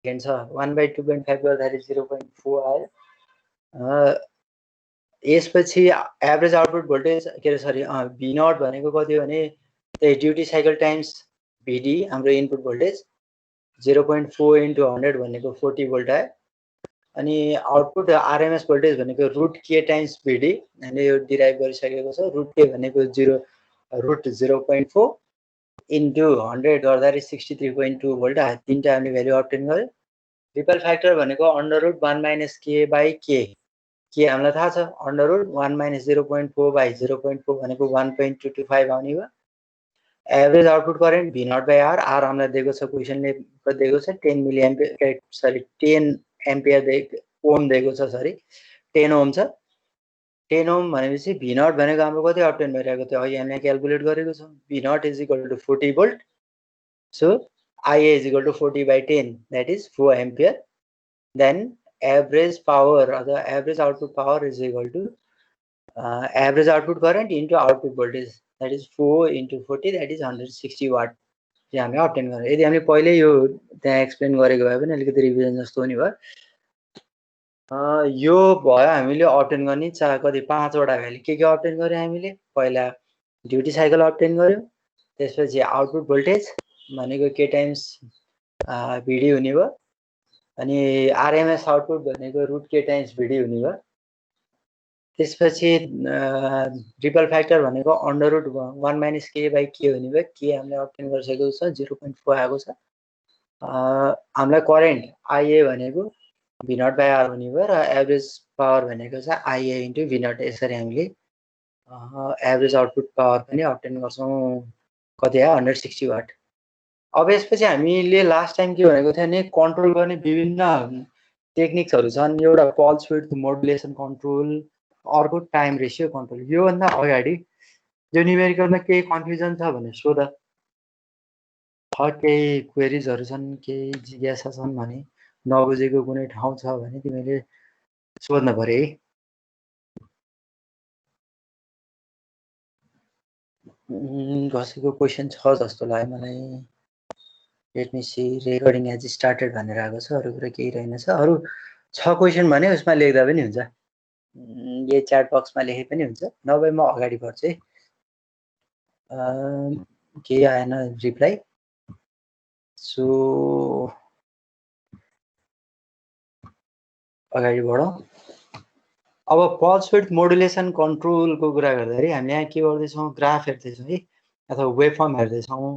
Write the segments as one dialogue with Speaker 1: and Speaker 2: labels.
Speaker 1: Second छ 1/2.5 गर्दाखेरि 0.4 आयो। यसपछि एभरेज आउटपुट भोल्टेज के अरे सरी भी नट भनेको कति हो भने त्यही ड्युटी साइकल टाइम्स भिडी हाम्रो इनपुट भोल्टेज 0.4 × 100 भनेको 40 भोल्ट आयो। अनि आउटपुट आरएमएस भोल्टेज भनेको √k टाइम्स भिडी हामीले यो डिराइभ गरिसकेको छ। √k भनेको √0.4 इन्टु 100 गर्दाखेरि 63.2 भोल्ट आयो। तीनटा हामीले भ्यालु अब्टेन गर्यो। रिपल फ्याक्टर भनेको √1 - k/k के हामीलाई थाहा छ √1 - 0.4/0.4 भनेको 1.225 आउने भयो। Average output current V0/R are हामीलाई दिएको छ क्वेसनले दिएको छ 10 milli ampere sorry 10 ampere Om दिएको छ सरी 10 ओम छ। 10 ओम भनेपछि V0 भनेको हाम्रो कति अब्टेन भइरहेको थियो अघि हामीले क्याल्कुलेट गरेको छ V0 = 40 volt. So IA = 40/10 that is 4 ampere. Then average power or the average output power is equal to average output current into output voltage that is 4 × 40 that is 160 watt चाहिँ हामीले obtain गर्यो। यदि हामीले पहिले यो त्यहाँ एक्सप्लेन गरेको भए पनि अलिकति रिभिजन जस्तो हुने भयो। यो भयो हामीले अब्टेन गर्ने कति 5 वटा भ्यालु के अब्टेन गर्यो हामीले पहिला ड्युटी साइकल अब्टेन गर्यो। त्यसपछि आउटपुट भोल्टेज भनेको k टाइम्स भिडी हुने भयो। अनि आरएमएस आउटपुट भनेको √k टाइम्स भिडी हुने भयो। त्यसपछि रिपल फ्याक्टर भनेको √1 - k/k हुने भयो। के हामीले अब्टेन गरिसकेको छ 0.4 आएको छ। हामीलाई करेन्ट IA भनेको V0/R हुने भयो र एभरेज पावर भनेको चाहिँ IA × V0 यसरी हामीले एभरेज आउटपुट पावर पनि अब्टेन गर्छौँ। कति आयो 160 वाट। अब यसपछि हामीले लास्ट टाइम के भनेको थियो भने कन्ट्रोल गर्ने विभिन्न टेक्निक्सहरू छन्। एउटा पल्स विड्थ मोडुलेसन कन्ट्रोल, अर्को टाइम रेसियो कन्ट्रोल। योभन्दा अगाडि यो न्युमेरिकलमा केही कन्फ्युजन छ भने सोध। केही क्वेरिजहरू छन् केही जिज्ञासा छन् भने नबुझेको कुनै ठाउँ छ भने तिमीले सोध्न पर्यो है। कसैको क्वेसन छ जस्तो लाग्यो मलाई। Let me see recording has started भनेर आएको छ। अरू कुरा केही रहेनछ। अरू छ क्वेसन भने उसमा लेख्दा पनि हुन्छ। यही च्याट बक्समा लेखे पनि हुन्छ। नभए म अगाडि बढ्छु है। केही आएन रिप्लाई। सो अगाडि बढौँ। अब पल्स विड्थ मोडुलेसन कन्ट्रोलको कुरा गर्दाखेरि हामीले यहाँ के गर्दैछौँ ग्राफ हेर्दैछौँ है अथवा वेभ फर्म हेर्दैछौँ।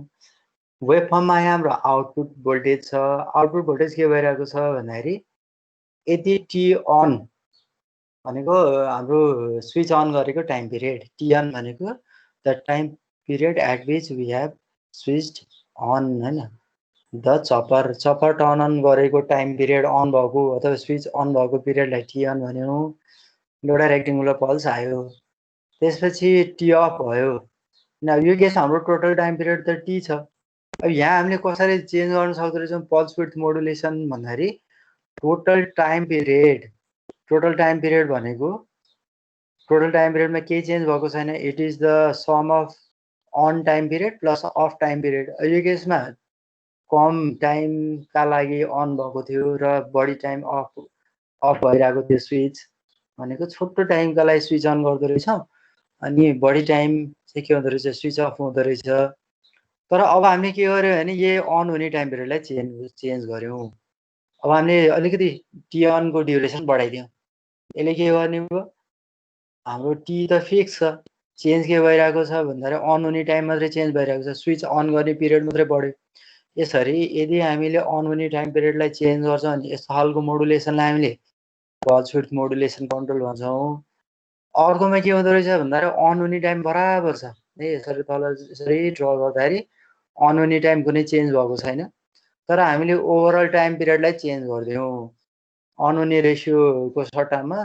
Speaker 1: वेभ फर्ममा यहाँ हाम्रो आउटपुट भोल्टेज छ। आउटपुट भोल्टेज के भइरहेको छ भन्दाखेरि यदि टी अन भनेको हाम्रो स्विच अन गरेको टाइम पिरियड, टी अन भनेको the time period at which we have switched on हैन। द चपर टर्न अन गरेको टाइम पिरियड अन भएको अथवा स्विच अन भएको पिरियडलाई टी अन भन्यौँ। एउटा रेक्टेङ्गुलर पल्स आयो। त्यसपछि टी अफ भयो। यो केस हाम्रो टोटल टाइम पिरियड त टी छ। अब यहाँ हामीले कसरी चेन्ज गर्न सक्दो रहेछौँ पल्स विड्थ मोडुलेसन भन्दाखेरि टोटल टाइम पिरियड भनेको टोटल टाइम पिरियडमा केही चेन्ज भएको छैन। It is the sum of on time period plus off time period. यो केसमा कम टाइमका लागि अन भएको थियो र बढी टाइम अफ भइरहेको थियो स्विच भनेको छोटो टाइमका लागि स्विच अन गर्दो रहेछौँ अनि बढी टाइम चाहिँ के हुँदो रहेछ स्विच अफ हुँदो रहेछ। तर अब हामीले के गर्यो भने यही अन हुने टाइम पिरियडलाई चेन्ज गर्यौँ। अब हामीले अलिकति टी अनको ड्युरेसन बढाइदियौँ। यसले के गर्ने भयो हाम्रो टी त फिक्स छ। चेन्ज के भइरहेको छ भन्दाखेरि अन हुने टाइम मात्रै चेन्ज भइरहेको छ। स्विच अन गर्ने पिरियड मात्रै बढ्यो। यसरी यदि हामीले अन हुने टाइम पिरियडलाई चेन्ज गर्छौँ भने यस्तो खालको मोडुलेसनलाई हामीले पल्स विड्थ मोडुलेसन कन्ट्रोल भन्छौँ। अर्कोमा के हुँदो रहेछ भन्दाखेरि अन हुने टाइम बराबर छ है। यसरी तल यसरी ड्र गर्दाखेरि अन हुने टाइम कुनै चेन्ज भएको छैन। तर हामीले ओभरअल टाइम पिरियडलाई चेन्ज गरिदियौँ। अन हुने रेसियोको सट्टामा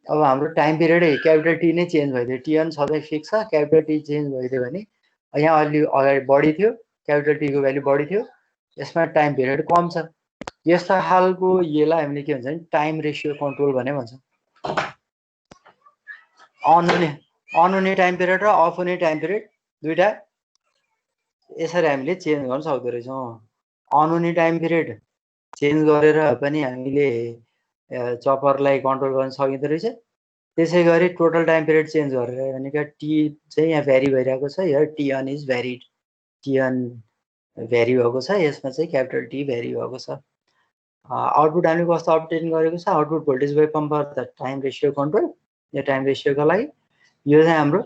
Speaker 1: अब हाम्रो टाइम पिरियडै क्यापिटल टी नै चेन्ज भइदियो। टी अन सधैँ फिक्स छ। क्यापिटल टी चेन्ज भइदियो भने यहाँ अलि अगाडि बढी थियो क्यापिटल टीको भ्यालु बढी थियो। यसमा टाइम पिरियड कम छ। यस्ता खालको यसलाई हामीले के भन्छ भने टाइम रेसियो कन्ट्रोल भने भन्छौँ। अन हुने टाइम पिरियड र अफ हुने टाइम पिरियड दुईटा यसरी हामीले चेन्ज गर्न सक्दो रहेछौँ। अन हुने टाइम पिरियड चेन्ज गरेर पनि हामीले चपरलाई कन्ट्रोल गर्न सकिँदो रहेछ। त्यसै गरी टोटल टाइम पिरियड चेन्ज गरेर भनेको टी चाहिँ यहाँ भ्यारी भइरहेको छ, यो T on is vary, T on vary भएको छ, यसमा चाहिँ क्यापिटल टी भ्यारी भएको छ। आउटपुट हामीले कस्तो अपडेट गरेको छ, output voltage wave form for the time ratio control, यो टाइम रेसियोको लागि यो चाहिँ हाम्रो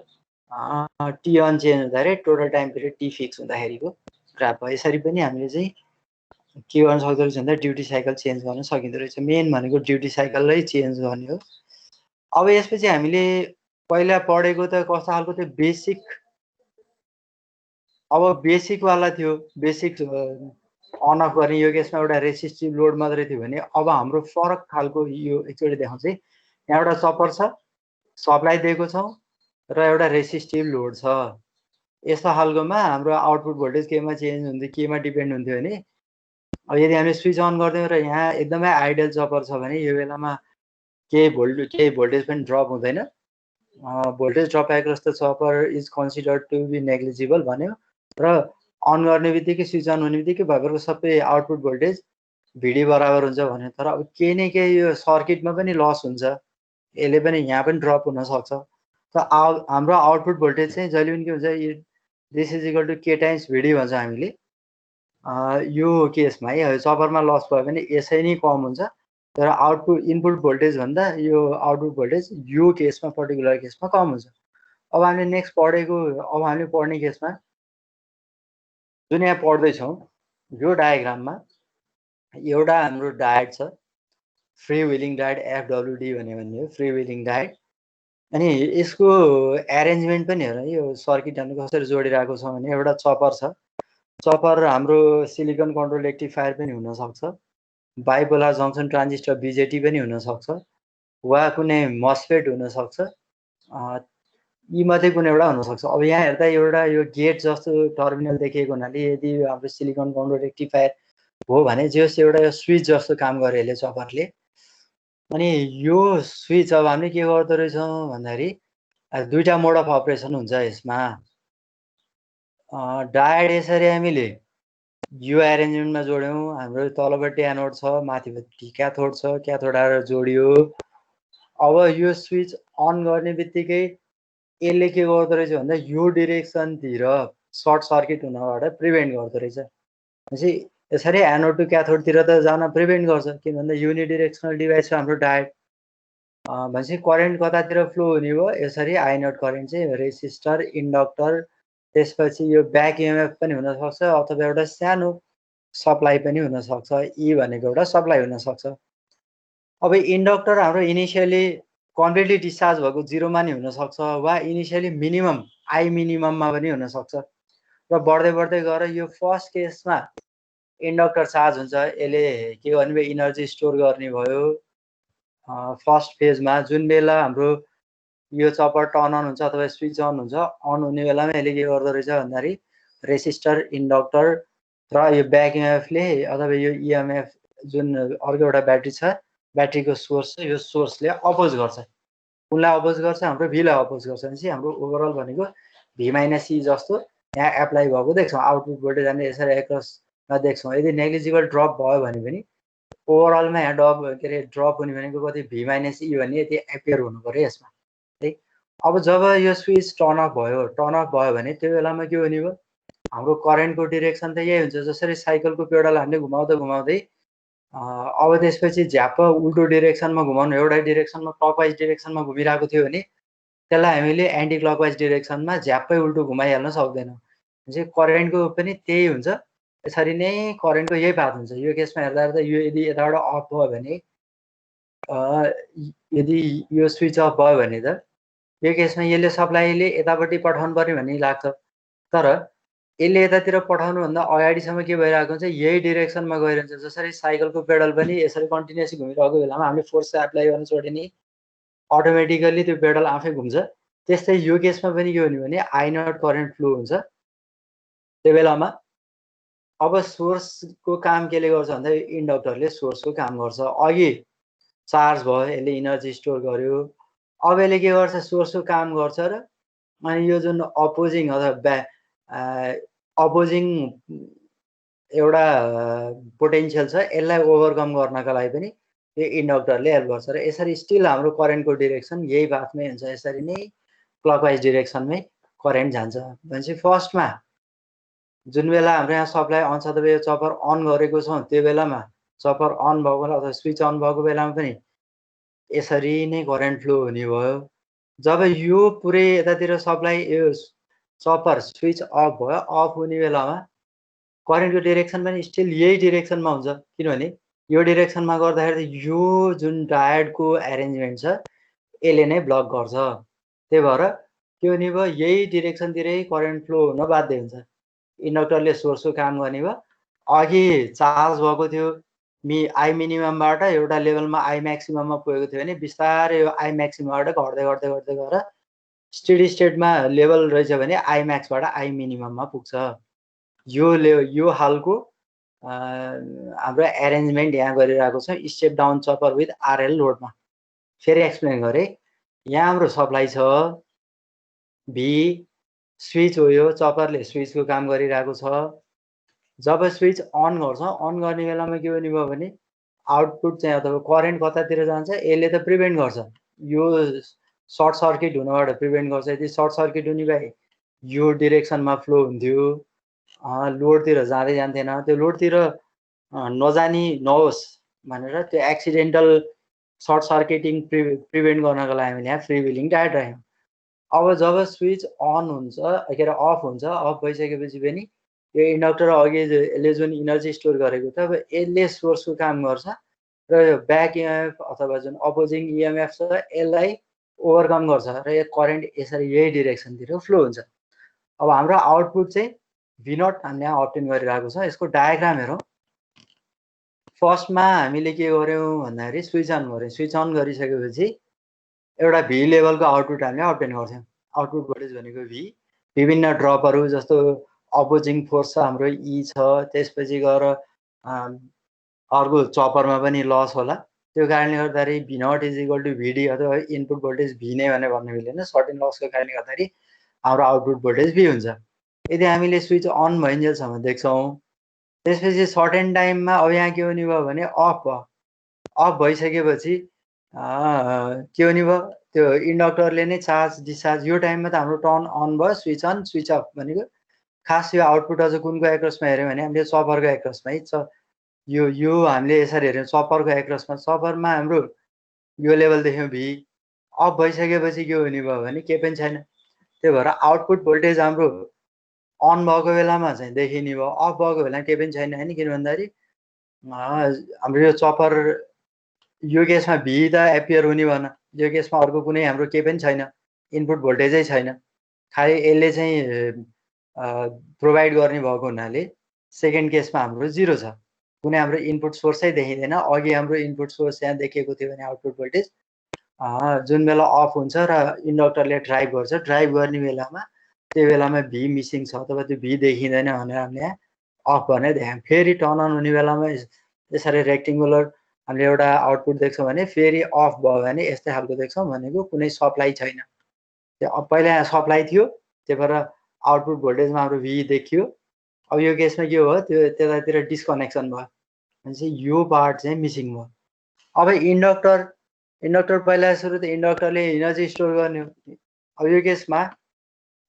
Speaker 1: टी अन चेन्ज हुँदाखेरि total time period T fix हुँदाखेरिको ग्राफ हो। यसरी पनि हामीले चाहिँ के गर्न सक्दो रहेछ भन्दा ड्युटी साइकल चेन्ज गर्न सकिँदो रहेछ। मेन भनेको ड्युटी साइकललाई चेन्ज गर्ने हो। अब यसपछि हामीले पहिला पढेको त कस्तो खालको त्यो बेसिक, अब बेसिकवाला थियो, बेसिक अन अफ गर्ने। यो केसमा एउटा रेसिस्टिभ लोड मात्रै थियो भने अब हाम्रो फरक खालको यो एकचोटि देखाउँछ। यहाँ एउटा चपर छ, सप्लाई दिएको छौँ र एउटा रेसिस्टिभ लोड छ। यस्तो खालकोमा हाम्रो आउटपुट भोल्टेज केमा चेन्ज हुन्थ्यो, केमा डिपेन्ड हुन्थ्यो भने अब यदि हामीले स्विच अन गरिदियौँ र यहाँ एकदमै आइडियल चपर छ भने यो बेलामा केही भोल्टेज पनि ड्रप हुँदैन। Voltage drop across the chopper is considered to be negligible भन्यो र अन गर्ने बित्तिकै स्विच अन हुने बित्तिकै भएकोको सबै आउटपुट भोल्टेज भिडी बराबर हुन्छ भन्यो। तर अब केही न केही यो सर्किटमा पनि लस हुन्छ, यसले पनि यहाँ पनि ड्रप हुनसक्छ। त हाम्रो आउटपुट भोल्टेज चाहिँ जहिले पनि के हुन्छ, this is equal to K times भिडी भन्छ हामीले। यो केसमा है चपरमा लस भयो भने यसै नै कम हुन्छ, तर आउटपुट इनपुट भोल्टेज भन्दा यो आउटपुट भोल्टेज यो केसमा पर्टिकुलर केसमा कम हुन्छ। अब हामीले नेक्स्ट पढेको, अब हामीले पढ्ने केसमा जुन यहाँ पढ्दैछौँ यो डायग्राममा एउटा हाम्रो डायट छ, फ्री विलिङ डायट, एफडब्ल्युडी भन्ने हो फ्री विलिङ डायट। अनि यसको एरेन्जमेन्ट पनि हेर, यो सर्किट हामीले कसरी जोडिरहेको छ भने एउटा चपर छ, चपर हाम्रो सिलिकन कन्ट्रोल रेक्टिफायर पनि हुनसक्छ, बाइपोलर जङ्सन ट्रान्जिस्टर बिजेटी पनि हुनसक्छ, वा कुनै मस्फेट हुनसक्छ, यी मध्ये कुनै एउटा हुनसक्छ। अब यहाँ हेर्दा एउटा यो गेट जस्तो टर्मिनल देखिएको हुनाले यदि हाम्रो सिलिकन कन्ट्रोल रेक्टिफायर हो भने जस एउटा यो स्विच जस्तो काम गरे यसले चपरले। अनि यो स्विच अब हामीले के गर्दो रहेछौँ भन्दाखेरि दुईटा मोड अफ अपरेसन हुन्छ यसमा। डायोड यसरी हामीले यो एरेन्जमेन्टमा जोड्यौँ, हाम्रो तलपट्टि एनोड छ, माथिपट्टि क्याथोड छ, क्याथोड आएर जोडियो। अब यो स्विच अन गर्ने बित्तिकै यसले के गर्दो रहेछ भन्दा यो डिरेक्सनतिर सर्ट सर्किट हुनबाट प्रिभेन्ट गर्दो रहेछ। भनेपछि यसरी एनोड टु क्याथोडतिर त जान प्रिभेन्ट गर्छ, किन भन्दा युनिडिरेक्सनल डिभाइस छ हाम्रो डायोड। भनेपछि करेन्ट कतातिर फ्लो हुने भयो, यसरी आई नट करेन्ट चाहिँ रेसिस्टर, इन्डक्टर, त्यसपछि यो ब्याक इएमएफ पनि हुनसक्छ, अथवा एउटा सानो सप्लाई पनि हुनसक्छ। ई भनेको एउटा सप्लाई हुनसक्छ। अब इन्डक्टर हाम्रो इनिसियली कम्प्लिटली डिस्चार्ज भएको जिरोमा नि हुनसक्छ, वा इनिसियली मिनिमम आई मिनिमममा पनि हुनसक्छ, र बढ्दै बढ्दै गएर यो फर्स्ट केसमा इन्डक्टर चार्ज हुन्छ, यसले के गर्ने भयो, इनर्जी स्टोर गर्ने भयो फर्स्ट फेजमा। जुन बेला हाम्रो यो चपर टर्न अन हुन्छ अथवा स्विच अन हुन्छ, अन हुने बेलामा यसले के गर्दो रहेछ भन्दाखेरि रेसिस्टर, इन्डक्टर र यो ब्याक इएमएफले अथवा यो इएमएफ जुन अर्को एउटा ब्याट्री छ, ब्याट्रीको सोर्स छ, यो सोर्सले अपोज गर्छ। कुनलाई अपोज गर्छ, हाम्रो भीलाई अपोज गर्छ। भनेपछि हाम्रो ओभरअल भनेको भी माइनस ई जस्तो यहाँ एप्लाई भएको देख्छौँ। आउटपुट भोल्टेज हामीले यसरी एक्रसमा देख्छौँ। यदि नेग्लिजिबल ड्रप भयो भने पनि ओभरअलमा यहाँ ड्रप हुने भनेको कति, भी माइनस ई भन्ने यति एपियर हुनु पऱ्यो यसमा है। अब जब यो स्विच टर्न अफ भयो भने त्यो बेलामा के हुने भयो, हाम्रो करेन्टको डिरेक्सन त यही हुन्छ, जसरी साइकलको पेडल हामीले घुमाउँदै घुमाउँदै अब त्यसपछि झ्याप्प उल्टो डिरेक्सनमा घुमाउनु, एउटा डिरेक्सनमा क्लकवाइज डिरेक्सनमा घुमिरहेको थियो भने त्यसलाई हामीले एन्टी क्लकवाइज डिरेक्सनमा झ्याप्पै उल्टो घुमाइहाल्न सक्दैनौँ। चाहिँ करेन्टको पनि त्यही हुन्छ, यसरी नै करेन्टको यही पाथ हुन्छ। यो केसमा हेर्दा हेर्दा यो यदि यताबाट अफ भयो भने, यदि यो स्विच अफ भयो भने त यो केसमा यसले सप्लाईले यतापट्टि पठाउनु पर्ने भन्ने लाग्छ, तर यसले यतातिर पठाउनुभन्दा अगाडिसम्म के भइरहेको हुन्छ, यही डिरेक्सनमा गइरहन्छ। जसरी साइकलको पेडल पनि यसरी कन्टिन्युसली घुमिरहेको बेलामा हामीले फोर्स एप्लाई गर्न छोड्यो नि अटोमेटिकल्ली त्यो पेडल आफै घुम्छ। त्यस्तै यो केसमा पनि के हुने भने आई नट करेन्ट फ्लो हुन्छ। त्यो बेलामा अब सोर्सको काम केले गर्छ भन्दा इन्डक्टरले सोर्सको काम गर्छ। अघि चार्ज भयो, यसले इनर्जी स्टोर गर्यो, अब यसले के गर्छ, सोर्सको काम गर्छ र अनि यो जुन अपोजिङ अथवा अपोजिङ एउटा पोटेन्शियल छ, यसलाई ओभरकम गर्नका लागि पनि यो इन्डक्टरले हेल्प गर्छ। र यसरी स्टिल हाम्रो करेन्टको डिरेक्सन यही पाथमै हुन्छ, यसरी नै क्लकवाइज डिरेक्सनमै करेन्ट जान्छ। भनेपछि फर्स्टमा जुन बेला हाम्रो यहाँ सप्लाई अन छ, तपाईँ यो चपर अन गरेको छौँ, त्यो बेलामा चपर अन भएको बेला अथवा स्विच अन भएको बेलामा पनि यसरी नै करेन्ट फ्लो हुने भयो। जब यो पुरै यतातिर सप्लाई यो चपर स्विच अफ भयो, अफ हुने बेलामा करेन्टको डिरेक्सन पनि स्टिल यही डिरेक्सनमा हुन्छ, किनभने यो डिरेक्सनमा गर्दाखेरि यो जुन डायोडको एरेन्जमेन्ट छ यसले नै ब्लक गर्छ। त्यही भएर के हुने भयो, यही डिरेक्सनतिरै करेन्ट फ्लो हुन बाध्य हुन्छ। इन्डक्टरले सोर्सको काम गर्ने भयो, अघि चार्ज भएको थियो आई मिनिममबाट एउटा लेभलमा आई म्याक्सिमममा पुगेको थियो भने बिस्तारै यो आई म्याक्सिममबाट घट्दै घट्दै घट्दै गएर स्टेडी स्टेटमा लेभल रहेछ भने आई म्याक्सबाट आई मिनिमममा पुग्छ। यो हालको हाम्रो एरेन्जमेन्ट यहाँ गरिरहेको छ स्टेप डाउन चपर विथ आरएल लोडमा। फेरि एक्सप्लेन गरेँ, यहाँ हाम्रो सप्लाई छ भी, स्विच हो यो, चपरले स्विचको काम गरिरहेको छ। जब स्विच अन गर्छ, अन गर्ने बेलामा के हुने भयो भने आउटपुट चाहिँ अथवा करेन्ट कतातिर जान्छ यसले त प्रिभेन्ट गर्छ, यो सर्ट सर्किट हुनबाट प्रिभेन्ट गर्छ। यदि सर्ट सर्किट हुने भए यो डिरेक्सनमा फ्लो हुन्थ्यो, लोडतिर जाँदै जान्थेन। त्यो लोडतिर नजानी नहोस् भनेर त्यो एक्सिडेन्टल सर्ट सर्किटिङ प्रिभेन्ट गर्नको लागि हामीले यहाँ फ्री व्हिलिङ डायोड राख्यौँ। अब जब स्विच अन हुन्छ, के अरे अफ हुन्छ, अफ भइसकेपछि पनि यो इन्डक्टर अघि यसले जुन इनर्जी स्टोर गरेको थियो, अब यसले सोर्सको काम गर्छ र यो ब्याक इएमएफ अथवा जुन अपोजिङ इएमएफ छ यसलाई ओभरकम गर्छ र यो करेन्ट यसरी यही डिरेक्सनतिर फ्लो हुन्छ। अब हाम्रो आउटपुट चाहिँ V0 हामीले यहाँ अप्टेन गरिरहेको छ। यसको डायग्राम हेरौँ। फर्स्टमा हामीले के गर्यौँ भन्दाखेरि स्विच अन गऱ्यौँ। स्विच अन गरिसकेपछि एउटा भी लेभलको आउटपुट हामीले अप्टेन गर्थ्यौँ। आउटपुट भोल्टेज भनेको भी, विभिन्न ड्रपहरू जस्तो अपोजिङ फोर्स छ हाम्रो ई छ, त्यसपछि गएर अर्को चपरमा पनि लस होला। त्यो कारणले गर्दाखेरि V0 is equal to VD अथवा इनपुट भोल्टेज भी नै भने भन्नु मिलेन, सर्टेन लसको कारणले गर्दाखेरि हाम्रो आउटपुट भोल्टेज भी हुन्छ। यदि हामीले स्विच अन भइन्जेलसम्म देख्छौँ, त्यसपछि सर्टेन टाइममा अब यहाँ के हुने भयो भने अफ भयो। अफ भइसकेपछि के हुने भयो, त्यो इन्डक्टरले नै चार्ज डिस्चार्ज, यो टाइममा त हाम्रो टर्न अन भयो, स्विच अन स्विच अफ भनेको खास यो आउटपुट अझ कुनको एक्रसमा हेऱ्यौँ भने हामीले चपरको एक्रसमा है छ। यो हामीले यसरी हेऱ्यौँ चपरको एक्रसमा, चपरमा हाम्रो यो लेभल देख्यौँ भी, अफ भइसकेपछि के हुने भयो भने केही पनि छैन। त्यही भएर आउटपुट भोल्टेज हाम्रो अन भएको बेलामा चाहिँ देखिने भयो, अफ भएको बेलामा केही पनि छैन होइन। किन भन्दाखेरि हाम्रो यो चपर यो केसमा भी त एपियर हुने भएन, यो केसमा अर्को कुनै हाम्रो केही पनि छैन, इनपुट भोल्टेजै छैन, खालि यसले चाहिँ प्रोभाइड गर्ने भएको हुनाले सेकेन्ड केसमा हाम्रो जिरो छ, कुनै हाम्रो इनपुट सोर्सै देखिँदैन। अघि हाम्रो इनपुट सोर्स यहाँ देखिएको थियो भने आउटपुट भोल्टेज जुन बेला अफ हुन्छ र इन्डक्टरले ड्राइभ गर्छ, ड्राइभ गर्ने बेलामा त्यो बेलामा भी मिसिङ छ अथवा त्यो भी देखिँदैन भनेर हामीले यहाँ अफ गर्ने देख्यौँ। फेरि टर्न अन हुने बेलामा यसरी रेक्टेङ्गुलर हामीले एउटा आउटपुट देख्छौँ भने फेरि अफ भयो भने यस्तै खालको देख्छौँ, भनेको कुनै सप्लाई छैन। त्यो पहिला यहाँ सप्लाई थियो, त्यही भएर आउटपुट भोल्टेजमा हाम्रो भी देखियो। अब यो केसमा के भयो, त्यो त्यतातिर डिस्कनेक्सन भयो, भनेपछि यो पार्ट चाहिँ मिसिङ भयो। अब इन्डक्टर पहिला सुरु त इन्डक्टरले इनर्जी स्टोर गर्ने हो। अब यो केसमा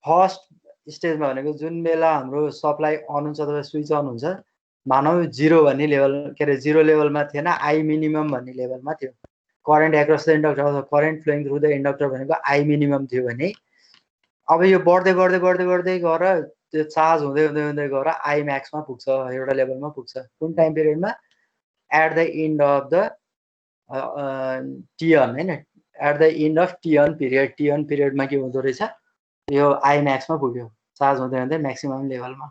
Speaker 1: फर्स्ट स्टेजमा भनेको जुन बेला हाम्रो सप्लाई अन हुन्छ अथवा स्विच अन हुन्छ, मानौ जिरो भन्ने लेभल, के अरे जिरो लेभलमा थिएन, आई मिनिमम भन्ने लेभलमा थियो। करेन्ट एक्रस द इन्डक्टर अथवा current flowing through the inductor भनेको आई मिनिमम थियो भने अब यो बढ्दै बढ्दै बढ्दै बढ्दै गएर त्यो चार्ज हुँदै हुँदै हुँदै गएर आई म्याक्समा पुग्छ, एउटा लेभलमा पुग्छ। कुन टाइम पिरियडमा? At the end of the T on होइन, at the end of T on period. T on पिरियडमा के हुँदो रहेछ, यो आई म्याक्समा पुग्यो, चार्ज हुँदै हुँदै म्याक्सिमम लेभलमा।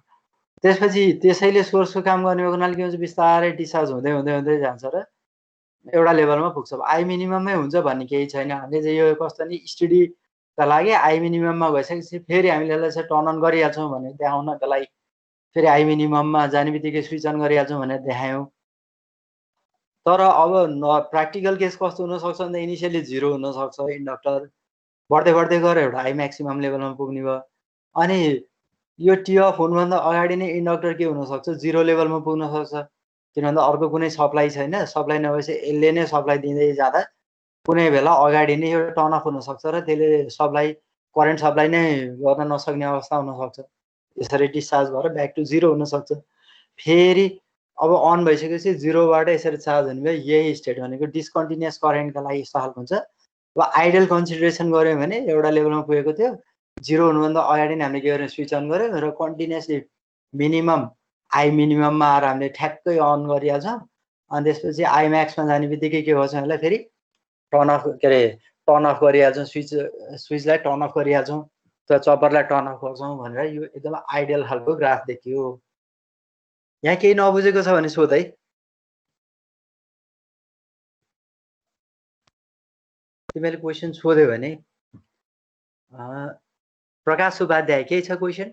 Speaker 1: त्यसपछि त्यसैले सोर्सको काम गर्ने भएको हुनाले के हुन्छ, बिस्तारै डिस्चार्ज हुँदै हुँदै हुँदै जान्छ र एउटा लेभलमा पुग्छ। आई मिनिममै हुन्छ भन्ने केही छैन। हामीले चाहिँ यो कस्तो नि स्टडीका लागि आई मिनिमममा भइसकेपछि फेरि हामीले यसलाई चाहिँ टर्न अन गरिहाल्छौँ भनेर देखाउनका लागि फेरि आई मिनिमममा जाने बित्तिकै स्विच अन गरिहाल्छौँ भनेर देखायौँ। तर अब प्र्याक्टिकल केस कस्तो हुनसक्छ भन्दा इनिसियली जिरो हुनसक्छ, इन्डक्टर बढ्दै बढ्दै गएर एउटा आई म्याक्सिमम लेभलमा पुग्ने भयो। अनि यो टी अफ हुनुभन्दा अगाडि नै इन्डक्टर के हुनसक्छ, 0 लेभलमा पुग्न सक्छ, किन भन्दा अर्को कुनै सप्लाई छैन। सप्लाई नभएपछि यसले नै सप्लाई दिँदै जाँदा कुनै बेला अगाडि नै यो टर्न अफ हुनसक्छ र त्यसले सप्लाई करेन्ट सप्लाई नै गर्न नसक्ने अवस्था हुनसक्छ। यसरी डिस्चार्ज भएर ब्याक टु 0 हुनसक्छ। फेरि अब अन भइसकेपछि 0बाट यसरी चार्ज हुने भयो। यही स्टेट भनेको डिस्कन्टिन्युअस करेन्टका लागि यस्तो खालको हुन्छ। अब आइडल कन्सिडरेसन गऱ्यो भने एउटा लेभलमा पुगेको थियो, 0 हुनुभन्दा अगाडि नै हामीले के गर्यौँ, स्विच अन गऱ्यौँ र कन्टिन्युअसली मिनिमम आई मिनिमममा आएर हामीले ठ्याक्कै अन गरिहाल्छौँ। अनि त्यसपछि आई म्याक्समा जाने बित्तिकै के गर्छौँ, यसलाई फेरि टर्न अफ के अरे टर्न अफ गरिहाल्छौँ, स्विचलाई टर्न अफ गरिहाल्छौँ, त्यो चप्परलाई टर्न अफ गर्छौँ भनेर यो एकदम आइडियल खालको ग्राफ देखियो। यहाँ केही नबुझेको छ भने सोध है। तिमीले क्वेसन सोध्यो भने प्रकाश उपाध्याय केही छ क्वेसन?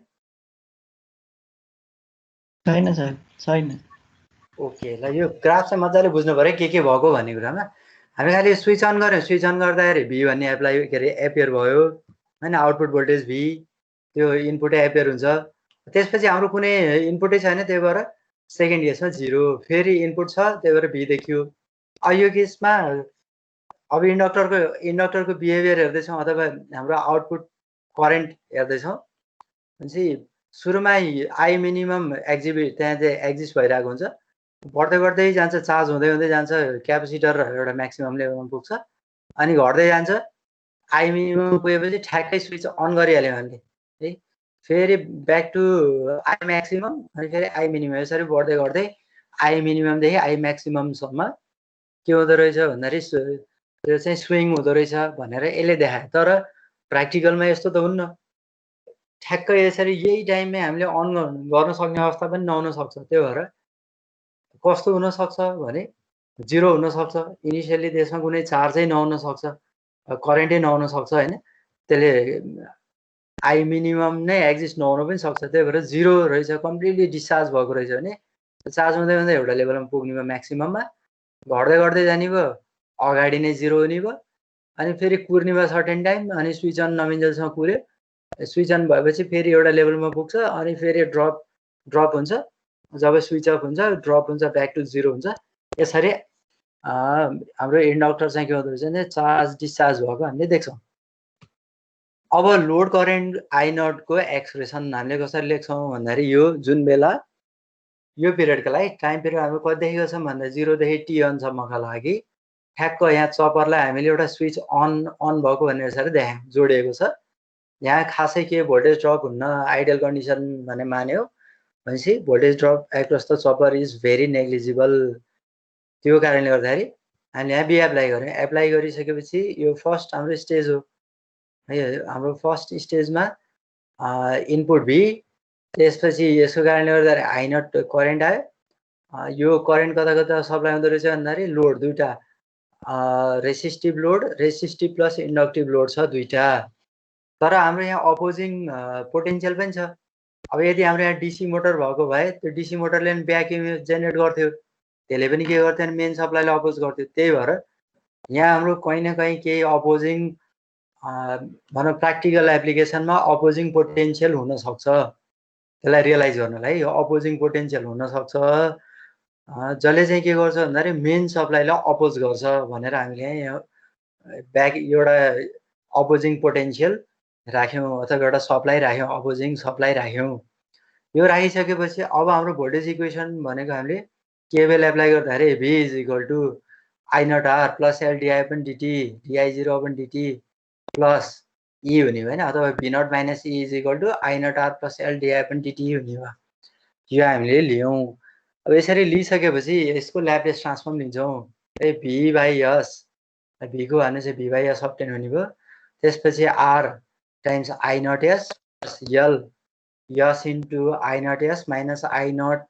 Speaker 2: छैन सर, छैन।
Speaker 1: ओके, ल यो ग्राफ चाहिँ मजाले बुझ्नु पऱ्यो के भएको भन्ने कुरामा। हामी खालि स्विच अन गऱ्यौँ, स्विच अन गर्दाखेरि भी भन्ने एप्लाई के अरे एपियर भयो होइन, आउटपुट भोल्टेज भी, त्यो इनपुटै एपियर हुन्छ। त्यसपछि हाम्रो कुनै इनपुटै छैन, त्यही भएर सेकेन्ड केसमा 0, फेरि इनपुट छ त्यही भएर भी देखियो। अब यो केसमा अब इन्डक्टरको बिहेभियर हेर्दैछौँ अथवा हाम्रो आउटपुट करेन्ट हेर्दैछौँ भनेपछि सुरुमा आई मिनिमम एक्जिबिट त्यहाँ चाहिँ एक्जिस्ट भइरहेको हुन्छ, बढ्दै बढ्दै जान्छ, चार्ज हुँदै हुँदै जान्छ, क्यापेसिटर एउटा म्याक्सिमम लेभलमा पुग्छ, अनि घट्दै जान्छ। आई मिनिमम पुगेपछि ठ्याक्कै स्विच अन गरिहाल्यो हामीले है, फेरि ब्याक टु आई म्याक्सिमम, अनि फेरि आई मिनिमम, यसरी बढ्दै गर्दै आई मिनिममदेखि आई म्याक्सिममसम्म के हुँदो रहेछ भन्दाखेरि त्यो चाहिँ स्विङ हुँदो रहेछ भनेर यसले देखायो। तर प्र्याक्टिकलमा यस्तो त हुन्न, ठ्याक्कै यसरी यही टाइममै हामीले अन गर्न सक्ने अवस्था पनि नहुन सक्छ। त्यही भएर कस्तो हुनसक्छ भने 0 हुनसक्छ, इनिसियली त्यसमा कुनै चार्जै नहुन सक्छ, करेन्टै नहुन सक्छ होइन, त्यसले आई मिनिमम नै एक्जिस्ट नहुन पनि सक्छ। त्यही भएर 0 रहेछ, कम्प्लिटली डिस्चार्ज भएको रहेछ भने चार्ज हुँदै हुँदै एउटा लेभलमा पुग्ने भयो म्याक्सिमममा, घट्दै घट्दै जाने भयो, अगाडि नै 0 हुने भयो, अनि फेरि कुर्ने भयो सर्टेन टाइम, अनि स्विच अन नमिन्जेलसम्म कुर्यो, स्विच अन भएपछि फेरि एउटा लेभलमा पुग्छ, अनि फेरि ड्रप हुन्छ, जब स्विच अफ हुन्छ ड्रप हुन्छ, ब्याक टु 0 हुन्छ। यसरी हाम्रो इन्डक्टर चाहिँ के हुँदो रहेछ भने चार्ज डिस्चार्ज भएको हामीले देख्छौँ। अब लोड करेन्ट आई नटको एक्सप्रेसन हामीले कसरी लेख्छौँ भन्दाखेरि यो जुन बेला यो पिरियडका लागि टाइम पिरियड हामी कति देखेको छौँ भन्दा 0 देखि टी अनसम्मका लागि ठ्याक्क यहाँ चपरलाई हामीले एउटा स्विच अन भएको भन्ने यसरी देखायौँ, जोडिएको छ। यहाँ खासै के भोल्टेज ड्रप हुन्न, आइडियल कन्डिसन भन्ने मान्यो भनेपछि voltage drop across the chopper is very negligible. त्यो कारणले गर्दाखेरि हामीले यहाँ बी एप्लाई गऱ्यौँ। एप्लाई गरिसकेपछि यो फर्स्ट हाम्रो स्टेज हो है, हाम्रो फर्स्ट स्टेजमा इनपुट भी, त्यसपछि यसको कारणले गर्दाखेरि आई नट करेन्ट आयो। यो करेन्ट कता कता सप्लाई हुँदो रहेछ भन्दाखेरि लोड दुईवटा, resistive load, resistive plus inductive load छ दुईवटा। तर हाम्रो यहाँ अपोजिङ पोटेन्सियल पनि छ। अब यदि हाम्रो यहाँ डिसी मोटर भएको भए त्यो डिसी मोटरले पनि ब्याक इएमएफ जेनेरेट गर्थ्यो, त्यसले पनि के गर्थ्यो भने मेन सप्लाईलाई अपोज गर्थ्यो। त्यही भएर यहाँ हाम्रो कहीँ न कहीँ केही अपोजिङ भनौँ प्र्याक्टिकल एप्लिकेसनमा अपोजिङ पोटेन्सियल हुनसक्छ। त्यसलाई रियलाइज गर्नलाई यो अपोजिङ पोटेन्सियल हुनसक्छ, जसले चाहिँ के गर्छ भन्दाखेरि मेन सप्लाईलाई अपोज गर्छ भनेर हामीले यहाँ ब्याक एउटा अपोजिङ पोटेन्सियल राख्यौँ अथवा एउटा सप्लाई राख्यौँ, अपोजिङ सप्लाई राख्यौँ। यो राखिसकेपछि अब हाम्रो भोल्टेज इक्वेसन भनेको हामीले केबिएल एप्लाई गर्दाखेरि V is equal to I naught R plus L D I upon D T D I 0 upon D T plus E हुने भयो होइन, अथवा V naught minus E is equal to I naught R plus L D I upon D T हुने भयो। यो हामीले लियौँ। अब यसरी लिइसकेपछि यसको ल्याप्लेस ट्रान्सफर्म लिन्छौँ, ए भी बाई एस, भीको भ्यालु चाहिँ भी बाई एस अप्टेन हुने भयो। त्यसपछि R times I not S plus L S into I not S minus I not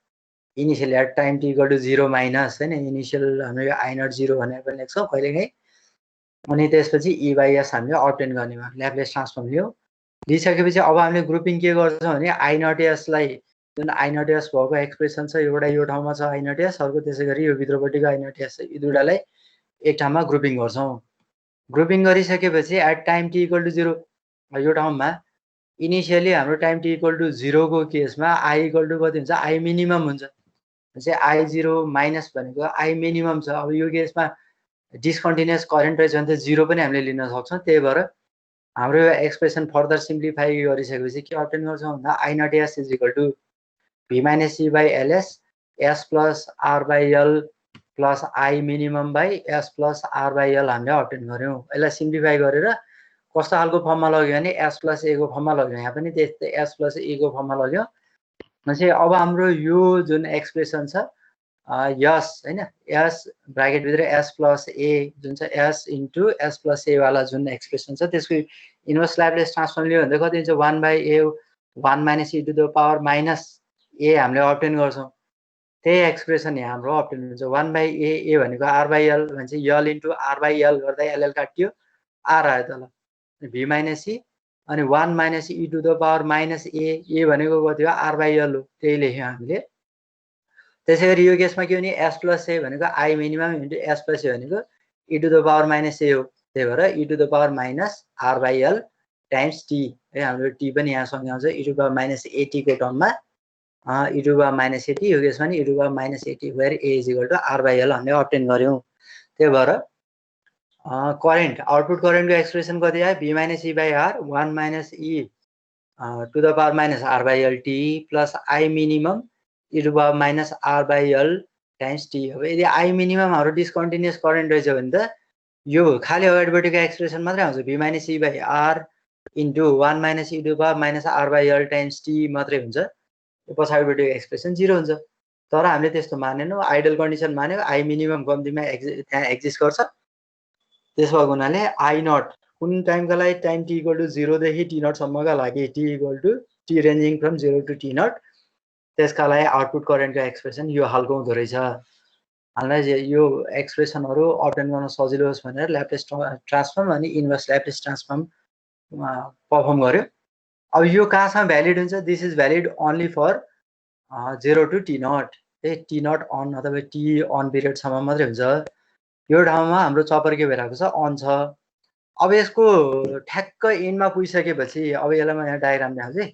Speaker 1: initial at time T equal to 0 minus होइन, initial हामीले I not 0 भनेर पनि लेख्छौँ कहिलेकाहीँ। अनि त्यसपछि ई बाई एस हामीले अप्टेन गर्ने भयो, ल्याप्लेस ट्रान्सफर्म लियौँ। लिइसकेपछि अब हामीले ग्रुपिङ के गर्छौँ भने आई नट एसलाई जुन आई नट एस भएको एक्सप्रेसन छ, एउटा यो ठाउँमा छ आई नट एस, अर्को त्यसै गरी यो भित्रपट्टिको आई नट एस, यी दुइटालाई एक ठाउँमा ग्रुपिङ गर्छौँ। ग्रुपिङ गरिसकेपछि at time T equal to 0 यो ठाउँमा इनिशियली हाम्रो टाइम t इक्वल टु 0 को केसमा i इक्वल टु कति हुन्छ, i मिनिमम हुन्छ। चाहिँ I0 माइनस भनेको I मिनिमम छ। अब यो केसमा डिस्कन्टिन्युअस करेन्ट रहेछ भने त 0 पनि हामीले लिन सक्छौँ। त्यही भएर हाम्रो यो एक्सप्रेसन फर्दर सिम्प्लिफाई गरिसकेपछि के अब्टेन गर्छौँ भन्दा I not S is equal to V minus C by LS S plus R by L plus I minimum by S plus R by L हामीले अब्टेन गऱ्यौँ। यसलाई सिम्प्लिफाई गरेर कस्तो खालको फर्ममा लग्यो भने S प्लस A को फर्ममा लग्यो। यहाँ पनि त्यस्तै S प्लस A को फर्ममा लग्यो। चाहिँ अब हाम्रो यो जुन एक्सप्रेसन छ यस हैन, एस ब्राकेट भित्र एस प्लस ए जुन छ एस इन्टु एस प्लस ए वाला जुन एक्सप्रेसन छ त्यसको इन्भर्स ल्याप्लेस ट्रान्सफर्म लियो भने कति हुन्छ, 1 by A 1 minus E to the power minus A हामीले अब्टेन गर्छौँ। त्यही एक्सप्रेसन यहाँ हाम्रो अब्टेन हुन्छ। 1 बाई ए भनेको आर बाई एल भन्छ, L into R by L गर्दा एलएल काटियो, आर आयो तल भी माइनस सी अनि 1 minus E to the power minus A भनेको कति हो, आर बाई एल हो। त्यही लेख्यौँ हामीले। त्यसै गरी यो केसमा के भने एस प्लस ए भनेको I minimum into S plus A भनेको E to the power minus A हो। त्यही भएर E to the power minus R by L times T है, हाम्रो टी पनि यहाँसँग आउँछ E to the power minus एटीको टर्ममा E to the power minus A T, यो केसमा नि E to the power minus A T where A is equal to R by L हामीले अब्टेन गऱ्यौँ। त्यही भएर करेन्ट आउटपुट करेन्टको एक्सप्रेसन कति आयो, V minus E by R 1 minus E to the power minus R by L T plus I minimum E to power minus R by L times T. अब यदि I minimum हाम्रो discontinuous current रहेछ भने त यो खाली अगाडिपट्टिको expression मात्रै आउँछ, V minus E by R into 1 minus E to power minus R by L times T मात्रै हुन्छ। पछाडिपट्टिको एक्सप्रेसन 0 हुन्छ। तर हामीले त्यस्तो मानेनौँ, आइडल कन्डिसन मान्यो, आई मिनिमम कम्तीमा त्यहाँ एक्जिस्ट गर्छ। त्यसो भएको हुनाले आई नट कुन टाइमका लागि, टाइम टी इक्वल टु 0 देखि टी नटसम्मका लागि, T equal to T ranging from 0 to T naught, त्यसका लागि आउटपुट करेन्टको एक्सप्रेसन यो हालको हुँदो रहेछ। हामीलाई यो एक्सप्रेसनहरू अब्टेन गर्न सजिलो होस् भनेर ल्याप्लेस ट्रान्सफर्म अनि इन्भर्स ल्याप्लेस ट्रान्सफर्म पर्फर्म गर्यो। अब यो कहाँसम्म भ्यालिड हुन्छ, this is valid only for 0 to T not, T not on अथवा टी अन पिरियडसम्म मात्रै हुन्छ। यो ठाउँमा हाम्रो चपर के भइरहेको छ, अन छ। अब यसको ठ्याक्क एन्डमा पुगिसकेपछि अब यसलाई म यहाँ डायग्राम देखाउँछु है।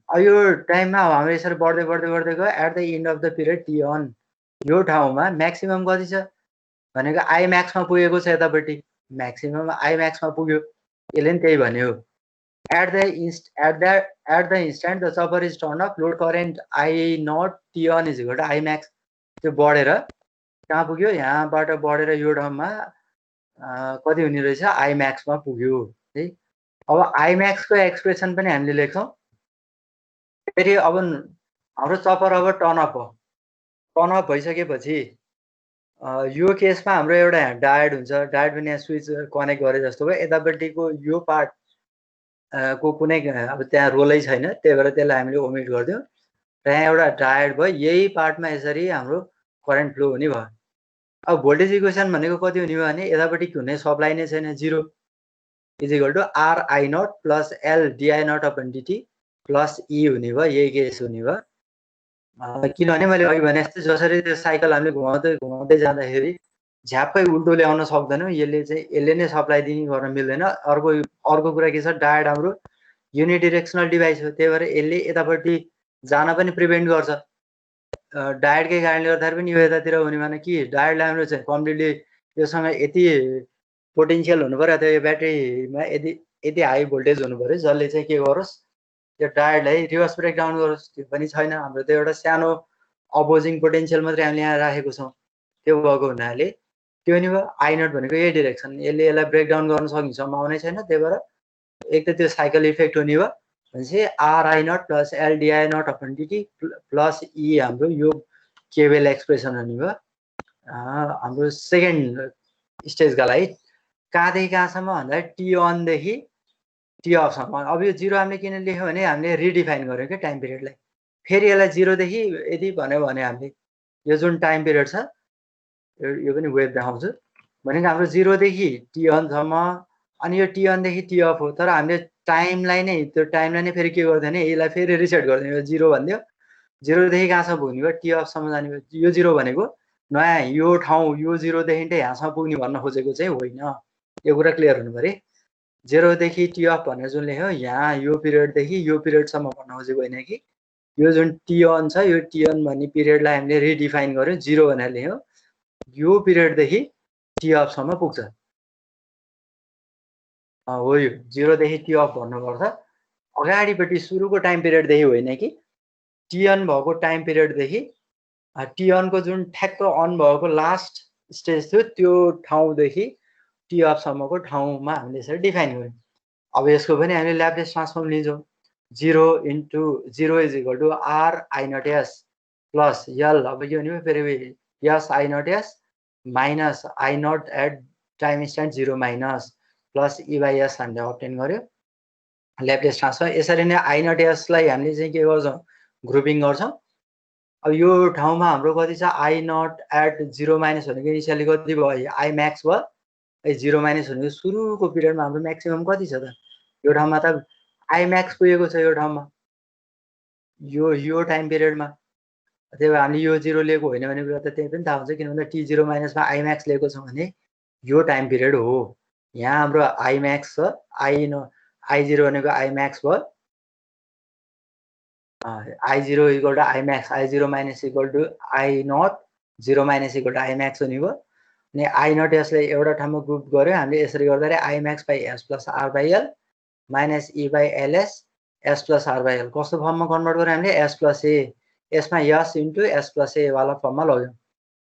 Speaker 1: अब यो टाइममा हाम्रो यसरी बढ्दै बढ्दै बढ्दै गयो, at the end of the period T on यो ठाउँमा म्याक्सिमम कति छ भनेको आई म्याक्समा पुगेको छ, यतापट्टि म्याक्सिमम आई म्याक्समा पुग्यो। यसले नि त्यही भन्यो, at the instant the chopper is turn off load current I naught T on is equal to I max. त्यो बढेर कहाँ पुग्यो, यहाँबाट बढेर यो ठाउँमा कति हुने रहेछ, आई म्याक्समा पुग्यो है। अब आई म्याक्सको एक्सप्रेसन पनि हामीले लेख्छौँ फेरि। अब हाम्रो चपर अब टर्नअप हो, टर्नअप भइसकेपछि यो केसमा हाम्रो एउटा यहाँ डायोड हुन्छ, डायोड पनि यहाँ स्विच कनेक्ट गरे जस्तो भयो। यतापट्टिको यो पार्ट को कुनै अब त्यहाँ रोलै छैन, त्यही भएर त्यसलाई हामीले ओमिट गरिदियौँ र यहाँ एउटा डायोड भयो। यही पार्टमा यसरी हाम्रो करेन्ट फ्लो हुने भयो। अब भोल्टेज इक्वेसन भनेको कति हुने भयो भने यतापट्टि कुनै सप्लाई नै छैन, 0 is equal to R I naught plus L D I naught upon D T plus E हुने भयो। यही केस हुने भयो, किनभने मैले अघि भने जस्तै जसरी त्यो साइकल हामीले घुमाउँदै घुमाउँदै जाँदाखेरि झ्याप्पै उल्टो ल्याउन सक्दैनौँ, यसले नै सप्लाई दिने गर्न मिल्दैन। अर्को कुरा के छ, डायोड हाम्रो युनिडिरेक्सनल डिभाइस हो, त्यही भएर यसले यतापट्टि जान पनि प्रिभेन्ट गर्छ। डायोडकै कारणले गर्दाखेरि पनि यो यतातिर हुने भने कि डायोडलाई हाम्रो चाहिँ कम्प्लिटली योसँग यति पोटेन्सियल हुनु पऱ्यो अथवा यो ब्याट्रीमा यति हाई भोल्टेज हुनु पऱ्यो जसले चाहिँ के गरोस्, त्यो डायोडलाई रिभर्स ब्रेकडाउन गरोस्। त्यो पनि छैन, हाम्रो त्यो एउटा सानो अपोजिङ पोटेन्सियल मात्रै हामीले यहाँ राखेको छौँ। त्यो भएको हुनाले त्यो नि भयो, आई नट भनेको यही डिरेक्सन, यसलाई ब्रेकडाउन गर्न सक्ने सम्भावना छैन। त्यही भएर एक त त्यो साइकल इफेक्ट हुने भयो भनेपछि R I naught plus L D I naught upon D T plus E हाम्रो यो केबेल एक्सप्रेसन हुने भयो हाम्रो सेकेन्ड स्टेजका लागि। कहाँदेखि कहाँसम्म भन्दा टी अनदेखि टी अफसम्म। अब यो 0 हामीले किन लेख्यौँ भने हामीले रिडिफाइन गर्यौँ क्या टाइम पिरियडलाई। फेरि यसलाई 0 देखि यदि भन्यो भने हामीले यो जुन टाइम पिरियड छ, यो पनि वेभ देखाउँछु भनेको हाम्रो 0 देखि टी अनसम्म, अनि यो टी अनदेखि टी अफ हो। तर हामीले टाइमलाई नै फेरि के गर्दैन, यसलाई फेरि रिसेट गरिदियो, यो 0 भनिदियो। 0 देखि कहाँसम्म पुग्ने भयो, टी अफसम्म जाने भयो। यो 0 भनेको नयाँ यो ठाउँ, यो 0 देखि यहाँसम्म पुग्ने भन्न खोजेको चाहिँ होइन। यो कुरा क्लियर हुनु पऱ्यो। 0 देखि टी अफ भनेर जुन लेख्यो यहाँ यो पिरियड देखि यो पिरियडसम्म भन्न खोजेको होइन कि यो जुन टी अन छ यो टी अन भन्ने पिरियडलाई हामीले रिडिफाइन गर्यो 0 भनेर लेख्यो यो पिरियड देखि टी अफ सम्म पुग्छ हो यो 0 देखि टी अफ भन्नुपर्छ अगाडिपट्टि सुरुको टाइम पिरियड देखि होइन कि टी अन भएको टाइम पिरियड देखि टी अन को जुन ठ्याक्क अन भएको लास्ट स्टेज थियो त्यो ठाउँदेखि टी अफ सम्मको ठाउँमा हामीले यसरी डिफाइन गर्यौं अब यसको पनि हामीले ल्याप्लेस transform लिन्छौं 0 into 0 is equal to r I naught s plus l अब के भन्यो फेरि s I naught s minus I naught at time instant 0 minus plus e by s हामीले अब्टेन गर्यो ल्याप्लेस ट्रान्सफर्म यसरी नै I naught s लाई हामीले चाहिँ के गर्छौं ग्रुपिङ गर्छौं अब यो ठाउँमा हाम्रो कति छ I naught at 0 minus भनेको इनिशियली कति भयो I max भयो 0 minus भनेको सुरुको पिरियडमा हाम्रो म्याक्सिमम कति छ त यो ठाउँमा त I max पुगेको छ यो ठाउँमा यो टाइम पिरियडमा त्यही भएर हामीले यो 0 लिएको होइन भने कुरा त त्यही पनि थाहा हुन्छ किनभने t0 माइनसमा I max लिएको छ भने यो टाइम पिरियड हो यहाँ हाम्रो I max छ I0 भनेको I max भयो I0 equal to I max I0 minus equal to I naught 0 minus equal to I max हुने भयो अनि I naught यसलाई एउटा ठाउँमा ग्रुप गर्यो हामीले यसरी गर्दाखेरि I max by s plus r by l minus e by ls s plus r by l कस्तो फर्ममा कन्भर्ट गर्यो हामीले s plus a यसमा s into s plus a वाला फर्ममा लग्यौं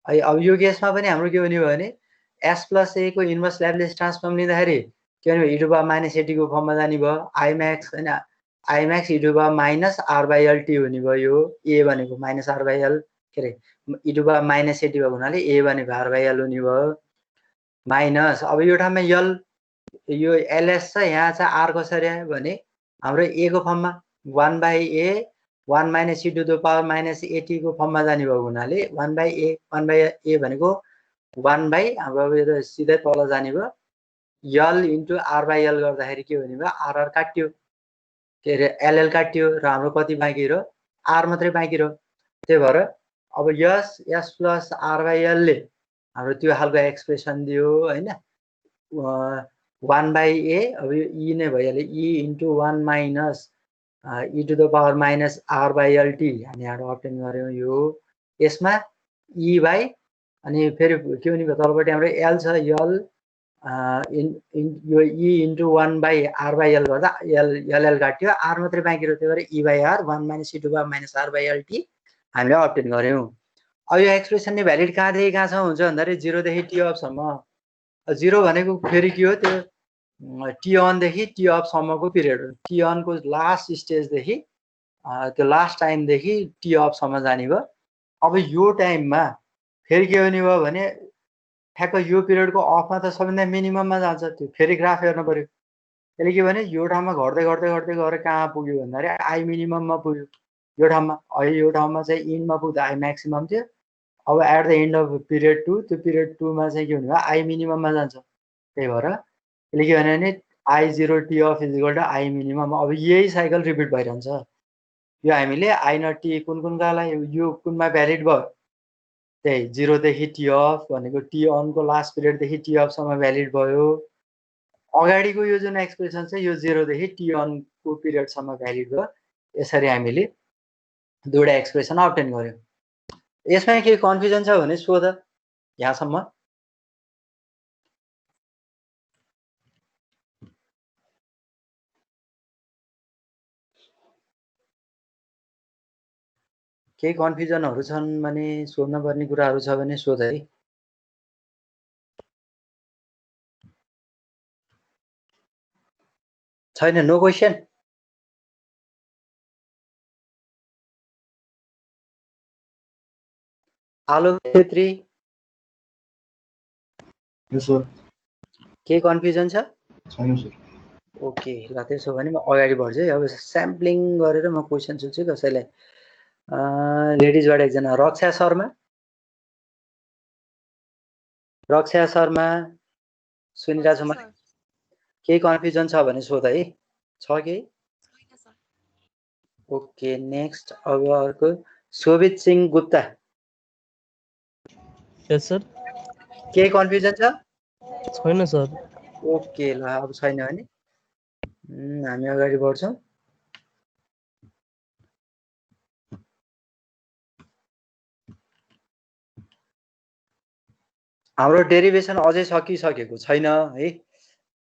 Speaker 1: है अब यो केसमा पनि हाम्रो के हुने भयो भने s plus a को इन्भर्स ल्याप्लेस ट्रान्सफर्म लिँदाखेरि के भने e to the minus at को फर्ममा जाने भयो I max हैन I max e to the minus r by l t हुने भयो यो a भनेको minus r by l के रे e to the minus at भएको हुनाले a भनेको r by l हुने भयो माइनस अब यो ठाउँमा l यो ls छ यहाँ चाहिँ r कसरी आयो भने हाम्रो a को फर्ममा 1 by a 1 minus e to the power minus at को फर्ममा जाने भएको हुनाले 1 by a भनेको 1 by हाम्रो यो त सिधै तल जाने भयो l into r by l गर्दाखेरि के हुने भयो r काट्यो के रे ll काट्यो र हाम्रो कति बाँकी रह्यो r मात्रै बाँकी रह्यो त्यही भएर अब s plus r by l ले हाम्रो त्यो खालको एक्सप्रेसन दियो हैन 1 by a अब यो e नै भइहाल्यो e into 1 minus e to the power minus r by l t हामी यहाँ अब्टेन गर्यौं यो यसमा e by अनि फेरि के हुने भयो तलपट्टि हाम्रो l छ l यो e into 1 by r by l गर्दा l काट्यो r मात्रै बाँकी रह्यो त्यही भएर e by r 1 minus e to the power minus r by l t हामीले अब्टेन गर्यौं अब यो एक्सप्रेसन नि भ्यालिड कहाँदेखि कहाँसम्म हुन्छ भन्दाखेरि 0 देखि t अफ सम्म 0 भनेको फेरि के हो त्यो t on देखि t अफ सम्मको पिरियड हो t on को लास्ट स्टेज देखि त्यो लास्ट टाइम देखि t अफ सम्म जाने भयो अब यो टाइममा फेरि के हुने भयो भने ठ्याक्क यो पिरियडको अफमा त सबैभन्दा मिनिमममा जान्छ त्यो फेरि ग्राफ हेर्नु पर्यो त्यसले के भने यो ठाउँमा घट्दै घट्दै घट्दै गएर कहाँ पुग्यो भन्दाखेरि आई मिनिमममा पुग्यो यो ठाउँमा अहिले यो ठाउँमा चाहिँ इनमा पुग्दा आई म्याक्सिमम थियो अब at the end of period 2 त्यो पिरियड 2 मा चाहिँ के हुने भयो आई मिनिमममा जान्छ त्यही भएर त्यसले के भने I0 t of is equal to I minimum अब यही साइकल रिपिट भइरहन्छ यो हामीले आई नट टी कुनका लागि यो कुनमा भ्यालिड भयो त्यही 0 देखि t अफ भनेको t अन को लास्ट पिरियड देखि t अफ सम्म भ्यालिड भयो अगाडिको यो जुन एक्सप्रेसन छ यो 0 देखि t अन को पिरियड सम्म भ्यालिड भयो यसरी हामीले दुईटा एक्सप्रेसन अब्टेन गर्यौं यसमा के कन्फ्युजन छ भने सोध यहाँसम्म केही कन्फ्युजनहरु छन् भने सोध्न पर्ने कुराहरु छ भने सोध है छैन नो क्वेशन आलोक छेत्री
Speaker 2: यस सर
Speaker 1: के कन्फ्युजन छ
Speaker 2: छैन सर
Speaker 1: ओके ल त्यसो भने म अगाडि बढ्छु है अब स्याम्पलिङ गरेर म क्वेशन सोध्छु कसैलाई लेडिजबाट एकजना रक्षा शर्मा सुनिरहेछ मलाई केही कन्फ्युजन छ भने सोध है छ के ओके नेक्स्ट अब अर्को शोभित सिंह गुप्ता
Speaker 3: यस सर
Speaker 1: केही कन्फ्युजन छ
Speaker 3: छैन सर
Speaker 1: ओके ल अब छैन भने हामी अगाडि बढ्छौँ। हाम्रो डेरिभेसन अझै सकिसकेको छैन है।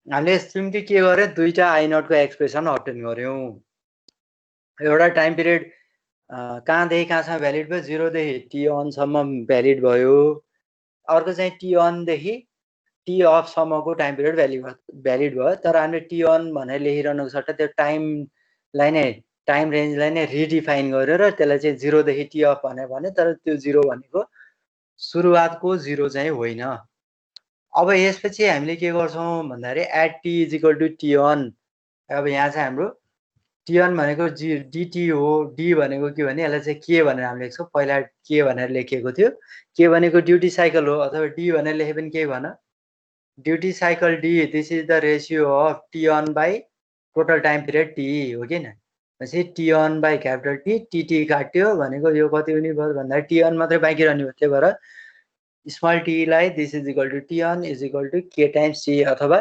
Speaker 1: हामीले सिम्पली के गर्यो, दुईटा आई नटको एक्सप्रेसन अब्टेन गर्यौँ। एउटा टाइम पिरियड कहाँदेखि कहाँसम्म भ्यालिड भयो, 0 देखि टी अनसम्म भ्यालिड भयो। अर्को चाहिँ टी अनदेखि टी अफसम्मको टाइम पिरियड भ्यालिड भयो। तर हामीले टी अन भनेर लेखिरहनुको सट्टा त्यो टाइमलाई नै, टाइम रेन्जलाई नै रिडिफाइन गरेर त्यसलाई चाहिँ 0 देखि टी अफ भनेर भन्यो। तर त्यो 0 भनेको सुरुवातको 0 चाहिँ होइन। अब यसपछि हामीले के गर्छौँ भन्दाखेरि at T is equal to T on. अब यहाँ चाहिँ हाम्रो टी अन भनेको डिटी हो। डी भनेको के भने यसलाई चाहिँ के भनेर हामीले लेख्छौँ। पहिला के भनेर लेखिएको थियो। के भनेको ड्युटी साइकल हो, अथवा डी भनेर लेखे पनि केही भन। Duty cycle D, this is the ratio of T on by total time period T हो कि न। भनेपछि T on by capital T, T काट्यो भनेको यो कति हुने भयो भन्दाखेरि टी अन मात्रै बाँकी रहने भयो। त्यही भएर स्मल टीलाई this is equal to T on is equal to K times T अथवा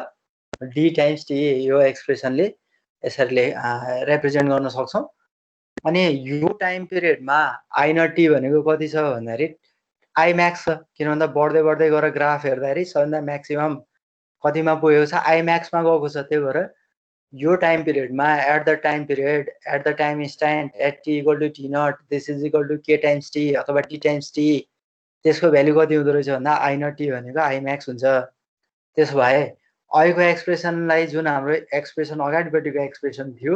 Speaker 1: डी टाइम्स टी, यो एक्सप्रेसनले यसरी रिप्रेजेन्ट गर्न सक्छौँ। अनि यो टाइम पिरियडमा आई नट टी भनेको कति छ भन्दाखेरि आई म्याक्स छ। किन भन्दा बढ्दै बढ्दै गएर ग्राफ हेर्दाखेरि सबभन्दा म्याक्सिमम कतिमा पुगेको छ, आई म्याक्समा गएको छ। त्यही भएर यो टाइम पिरियडमा at the time period at the time instant at T equal to T naught this is equal to K times T अथवा टी टाइम्स टी, त्यसको भ्यालु कति हुँदो रहेछ भन्दा आई नट टी भनेको आई म्याक्स हुन्छ। त्यसो भए अहिलेको एक्सप्रेसनलाई, जुन हाम्रो एक्सप्रेसन अगाडिपट्टिको एक्सप्रेसन थियो,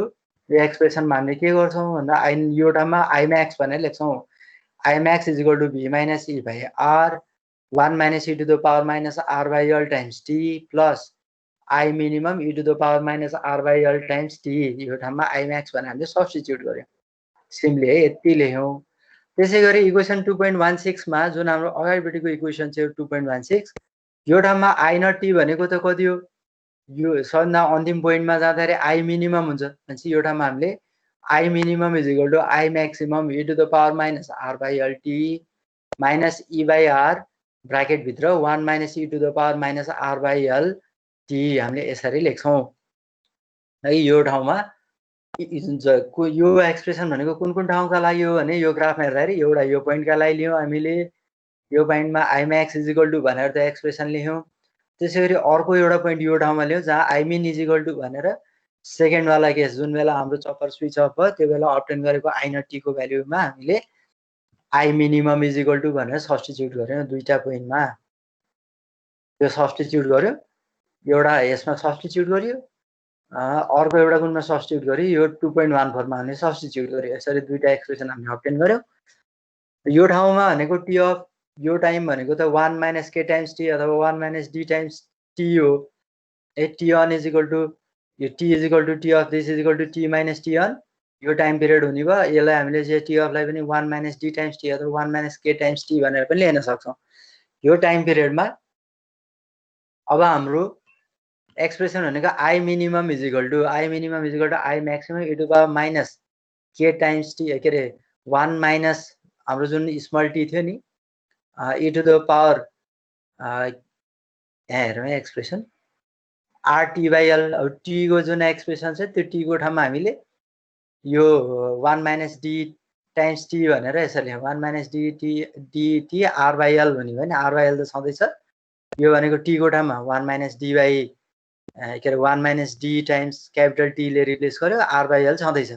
Speaker 1: यो एक्सप्रेसनमा हामीले के गर्छौँ भन्दा यो ठाउँमा आई म्याक्स भनेर लेख्छौँ। I max is equal to V minus E by R 1 minus E to the power minus R by L times T plus I minimum E to the power minus R by L times T. यो ठाउँमा I max भनेर हामीले substitute गर्यौँ simply है, यति लेख्यौँ। त्यसै गरी equation 2.16 मा जुन हाम्रो अगाडिपट्टिको इक्वेसन चाहिँ 2.16, यो ठाउँमा आई नट टी भनेको त कति हो, यो सबभन्दा अन्तिम पोइन्टमा जाँदाखेरि आई मिनिमम हुन्छ। भनेपछि यो ठाउँमा हामीले I minimum is equal to I maximum E to the power minus R by L T minus E by R ब्राकेटभित्र 1 minus E to the power minus R by L T हामीले यसरी लेख्छौँ है। यो ठाउँमा यो एक्सप्रेसन भनेको कुन कुन ठाउँका लागि हो भने यो ग्राफमा हेर्दाखेरि एउटा यो पोइन्टका लागि लियौँ हामीले। यो पोइन्टमा I max is equal to भनेर त एक्सप्रेसन लेख्यौँ। त्यसै गरी अर्को एउटा पोइन्ट यो ठाउँमा लियौँ जहाँ I min is equal to भनेर सेकेन्डवाला केस, जुन बेला हाम्रो चप्पर स्विच अफ भयो त्यो बेला अब्टेन गरेको आई नट टीको भ्याल्युमा हामीले I minimum is equal to भनेर सब्स्टिट्युट गर्यौँ। दुईटा पोइन्टमा यो सब्स्टिट्युट गर्यो, एउटा यसमा सब्स्टिट्युट गरियो, अर्को एउटा कुनमा सब्स्टिट्युट गर्यो, यो 2.14 मा हामीले सब्स्टिट्युट गर्यो। यसरी दुईटा एक्सप्रेसन हामीले अब्टेन गर्यौँ। यो ठाउँमा भनेको टी अफ यो टाइम भनेको त 1 माइनस के टाइम्स टी अथवा 1 माइनस डी टाइम्स टी हो। A T on is equal to, यो T is equal to T off this is equal to T minus T on, यो time period हुने भयो। यसलाई हामीले चाहिँ टी अफलाई पनि 1 माइनस डी टाइम्स टी अथवा 1 माइनस के टाइम्स टी भनेर पनि लेख्न सक्छौँ। यो टाइम पिरियडमा अब हाम्रो एक्सप्रेसन भनेको I minimum is equal to I maximum E to power minus K times T, के अरे 1 माइनस हाम्रो जुन स्मल टी थियो नि ई टु द पावर, यहाँ हेरौँ एक्सप्रेसन आरटी बाई एल। अब टीको जुन एक्सप्रेसन छ त्यो टीको ठाउँमा हामीले यो 1 माइनस डी टाइम्स टी भनेर यसरी 1 minus D are by L हुने भयो नि, आर बाई एल त छँदैछ। यो भनेको टीको ठाउँमा 1 माइनस डी बाई, के अरे 1 माइनस डी टाइम्स क्यापिटल टीले रिप्लेस गर्यो, आर बाई एल छँदैछ।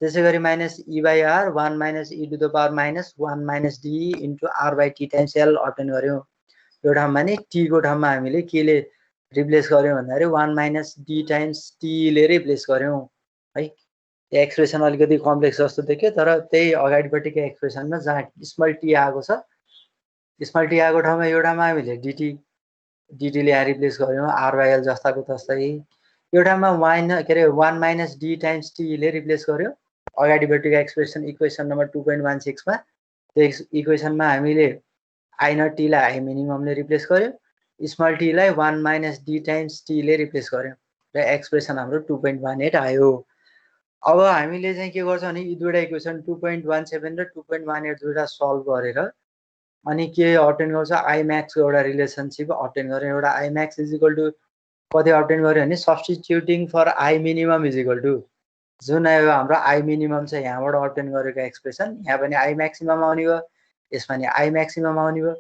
Speaker 1: त्यसै गरी minus E by R 1 minus E to the power minus 1 minus D into R by T times L obtain गर्यौँ। यो ठाउँमा नि टीको ठाउँमा हामीले केले रिप्लेस गर्यौँ भन्दाखेरि 1 माइनस डी टाइम्स टीले रिप्लेस गर्यौँ है। एक्सप्रेसन अलिकति कम्प्लेक्स जस्तो देखियो, तर त्यही अगाडिपट्टिको एक्सप्रेसनमा जहाँ स्मल टी आएको छ, स्मल टी आएको ठाउँमा यो ठाउँमा हामीले डिटीले यहाँ रिप्लेस गर्यौँ आर बाई एल जस्ताको तस्तै। यो ठाउँमा के अरे 1 माइनस डी टाइम्स टीले रिप्लेस गर्यो अगाडिपट्टिको एक्सप्रेसन इक्वेसन नम्बर 2.16 मा। त्यो इक्वेसनमा हामीले आई नट टीलाई आई मिनिममले रिप्लेस गर्यो, स्मल टीलाई 1 माइनस डी टाइम्स टीले रिप्लेस गर्यो र एक्सप्रेसन हाम्रो 2.18 आयो। अब हामीले चाहिँ के गर्छौँ भने यी दुईवटा इक्वेसन 2.17 र 2.18 दुईवटा सल्भ गरेर अनि के अब्टेन गर्छ, आई म्याक्सको एउटा रिलेसनसिप अब्टेन गर्यो। एउटा I max is equal to कति अब्टेन गर्यो भने substituting for I minimum is equal to जुन यो हाम्रो आई मिनिमम छ यहाँबाट अब्टेन गरेको एक्सप्रेसन यहाँ पनि आई म्याक्सिमम आउने भयो यसमा नि आई म्याक्सिमम आउने भयो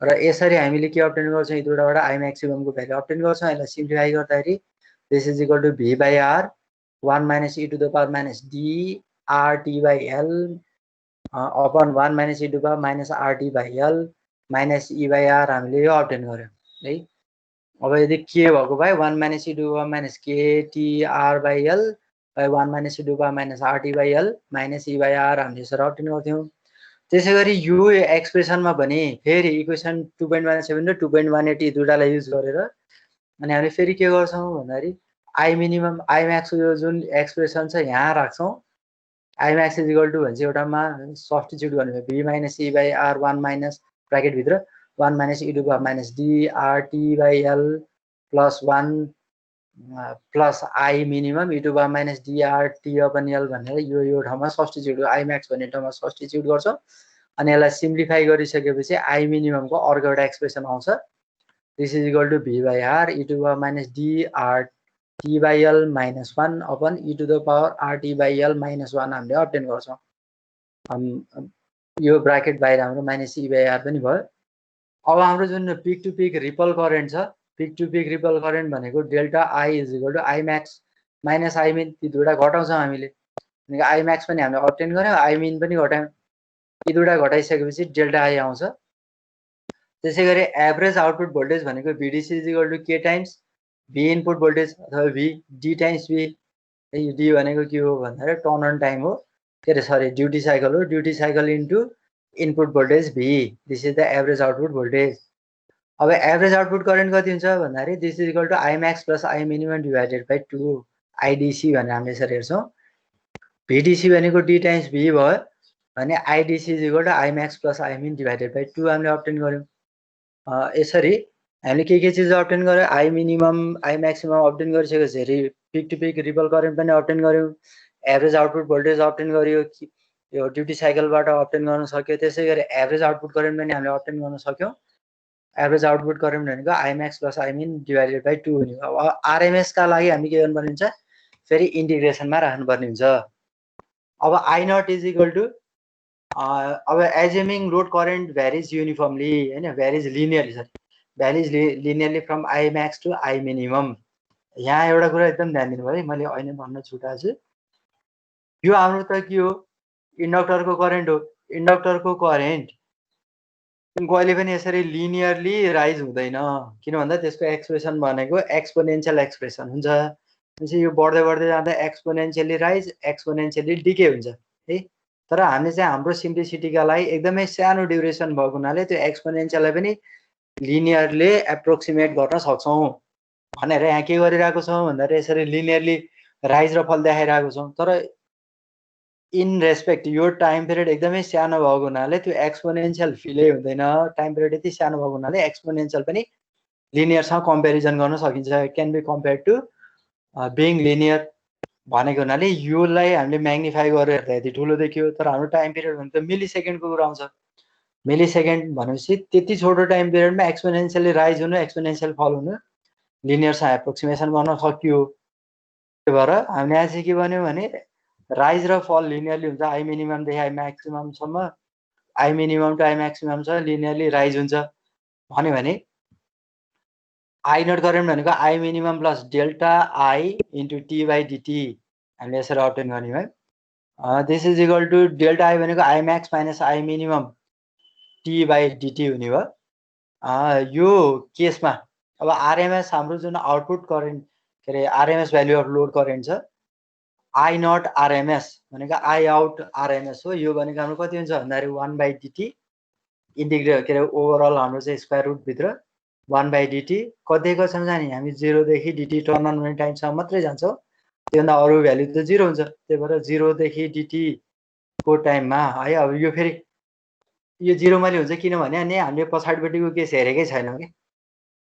Speaker 1: र यसरी हामीले के अब्टेन गर्छौँ यी दुईटाबाट आई म्याक्सिममको भ्यालु अब्टेन गर्छौँ यसलाई सिम्प्लिफाई गर्दाखेरि this is equal to V by R 1 minus E to the power minus D R T by L upon 1 minus E to the power minus R T by L minus E by R हामीले यो obtain गर्यौँ है। अब यदि के भएको भए 1 minus E to the power minus K T R by L by 1 minus E to the power minus R T by L minus E by R हामीले यसरी अब्टेन गर्थ्यौँ। त्यसै गरी यो एक्सप्रेसनमा पनि फेरि इक्वेसन 2.17 र 2.18 दुईटालाई युज गरेर अनि हामीले फेरि के गर्छौँ भन्दाखेरि आई मिनिमम आई म्याक्स यो जुन एक्सप्रेसन छ यहाँ राख्छौँ I max is equal to भने चाहिँ एउटामा सब्स्टिट्युट गर्ने भयो V minus E by R 1 minus ब्राकेटभित्र 1 minus E to the power minus D R T by L plus 1 plus I minimum E to the power minus D R T upon L भनेर यो ठाउँमा substitute I Max भन्ने ठाउँमा substitute गर्छौँ अनि यसलाई simplify गरिसकेपछि आई मिनिममको अर्को एउटा एक्सप्रेसन आउँछ this is equal to V by R E to the power minus D R T by L minus 1 upon E to the power R T by L minus 1 हामीले obtain गर्छौँ। यो bracket बाहिर हाम्रो minus E by are पनि भयो। अब हाम्रो जुन peak to peak ripple current छ peak to peak ripple current भनेको delta I is equal to I max minus I min ती दुईवटा घटाउँछौँ हामीले आई म्याक्स पनि हामीले अब्टेन गऱ्यौँ आई मिन पनि घटायौँ यी दुईवटा घटाइसकेपछि डेल्टा आई आउँछ। त्यसै गरी एभरेज आउटपुट भोल्टेज भनेको भिडिसी is equal to K times V input voltage अथवा भी डी टाइम्स भी डी भनेको के हो भन्दाखेरि टर्न अन टाइम हो के अरे सरी ड्युटी साइकल हो duty cycle into input voltage V this is the average output voltage. अब एभरेज आउटपुट करेन्ट कति हुन्छ भन्दाखेरि this is equal to I max plus I minimum divided by 2 IDC भनेर हामीले यसरी हेर्छौँ। भिडिसी भनेको डी टाइम्स भी भयो भने IDC is equal to I max plus I min divided by 2 हामीले अब्टेन गऱ्यौँ। यसरी हामीले के चिज अब्टेन गऱ्यौँ I minimum I maximum obtain गरिसकेपछि peak to peak ripple current पनि अब्टेन गऱ्यौँ एभरेज आउटपुट भोल्टेज अब्टेन गऱ्यो यो ड्युटी साइकलबाट अब्टेन गर्न सक्यो। त्यसै गरी एभरेज आउटपुट करेन्ट पनि हामीले अब्टेन गर्न सक्यौँ। एभरेज आउटपुट करेन्ट भनेको I max plus I min divided by 2 हुने। अब आरएमएसका लागि हामी के गर्नुपर्ने हुन्छ फेरि इन्टिग्रेसनमा राख्नुपर्ने हुन्छ। अब I naught is equal to अब assuming load current varies uniformly होइन varies linearly sorry varies linearly from I max to I minimum. यहाँ एउटा कुरा एकदम ध्यान दिनु भयो है मैले अहिले भन्न छुटाएको छु यो हाम्रो त के हो इन्डक्टरको करेन्ट हो इन्डक्टरको करेन्ट कहिले पनि यसरी लिनियरली राइज हुँदैन किन भन्दा त्यसको एक्सप्रेसन भनेको एक्सपोनेन्शियल एक्सप्रेसन हुन्छ त्यसै यो बढ्दै बढ्दै जाँदा एक्सपोनेन्शियली राइज एक्सपोनेन्शियली डिके हुन्छ है। तर हामीले चाहिँ हाम्रो सिम्प्लिसिटीका लागि एकदमै सानो ड्युरेसन भएको हुनाले त्यो एक्सपोनेन्शियललाई पनि लिनियरली एप्रोक्सिमेट गर्न सक्छौँ भनेर यहाँ के गरिरहेको छौँ भन्दाखेरि यसरी लिनियरली राइज र फल देखाइरहेको छौँ। तर इन रेस्पेक्ट यो टाइम पिरियड एकदमै सानो भएको हुनाले त्यो एक्सपोनेन्शियल फिलै हुँदैन टाइम पिरियड यति सानो भएको हुनाले एक्सपोनेन्शियल पनि लिनियरसँग कम्पेरिजन गर्न सकिन्छ can be compare to being linear भनेको हुनाले योलाई हामीले म्याग्निफाई गरेर हेर्दा यति ठुलो देखियो तर हाम्रो टाइम पिरियड भनेको त मिली सेकेन्डको कुरा आउँछ। मिली सेकेन्ड भनेपछि त्यति छोटो टाइम पिरियडमा एक्सपोनेन्शियली राइज हुनु एक्सपोनेन्शियल फल हुनु लिनियरसँग एप्रोक्सिमेसन गर्न सकियो। त्यही भएर हामीले यहाँ चाहिँ के भन्यो भने राइज र फल लिनियरली हुन्छ आई मिनिममदेखि आई म्याक्सिममसम्म I minimum to I maximum छ लिनियरली राइज हुन्छ भन्यो भने आई नट करेन्ट भनेको I minimum plus delta I into T by DT हामीले यसरी अब्टेन गर्ने भयो। This is equal to delta I भनेको I max minus I minimum T by DT हुने भयो। यो केसमा अब आरएमएस हाम्रो जुन आउटपुट करेन्ट के अरे RMS value of load current छ आई नट आरएमएस भनेको आई आउट आरएमएस हो यो भनेको हाम्रो कति हुन्छ भन्दाखेरि 1 बाई डिटी इन्टिग्रेट के अरे ओभरअल हाम्रो चाहिँ स्क्वायर रुटभित्र 1 बाई डिटी कतिको छ जाने हामी 0 देखि डिटी टर्न अन हुने टाइमसम्म मात्रै जान्छौँ त्योभन्दा अरू भ्याल्यु त 0 हुन्छ त्यही भएर 0 देखि डिटी को टाइममा है अब यो फेरि यो 0 मैले हुन्छ किनभने अनि हामीले पछाडिपट्टिको केस हेरेकै छैनौँ कि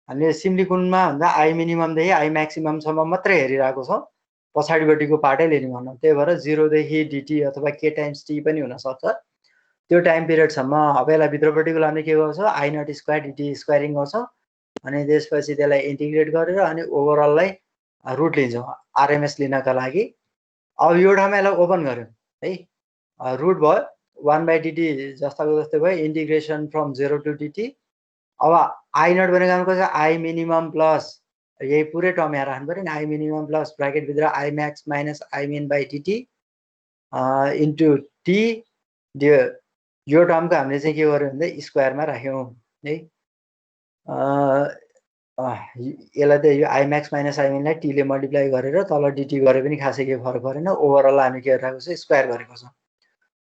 Speaker 1: हामीले सिम्पली कुनमा भन्दा आई मिनिममदेखि आई म्याक्सिममसम्म मात्रै हेरिरहेको छौँ पछाडिपट्टिको पार्टै लिने भनौँ। त्यही भएर 0 देखि डिटी अथवा के टाइम्स टी पनि हुनसक्छ त्यो टाइम पिरियडसम्म अब यसलाई भित्रपट्टिको लाने के गर्छौँ I naught square DT squaring गर्छौँ अनि त्यसपछि त्यसलाई इन्टिग्रेट गरेर अनि ओभरअललाई रुट लिन्छौँ आरएमएस लिनका लागि। अब यो ठाउँमा यसलाई ओपन गऱ्यौँ है, रुट भयो 1/dt जस्ताको जस्तै भयो, इन्टिग्रेसन फ्रम 0 to dt। अब आई नट भनेको हाम्रो के छ, आई मिनिमम प्लस यही पुरै टर्म यहाँ राख्नु पऱ्यो नि, आई मिनिमम प्लस ब्राकेटभित्र I max minus I min by dt into T. यो टर्मको हामीले चाहिँ के गर्यो भन्दा स्क्वायरमा राख्यौँ है। यसलाई त यो आई म्याक्स माइनस आई मिनलाई टीले मल्टिप्लाई गरेर तल डिटी गरे पनि खासै केही फरक परेन। ओभरअल हामी के गरिरहेको छ, स्क्वायर गरेको छौँ।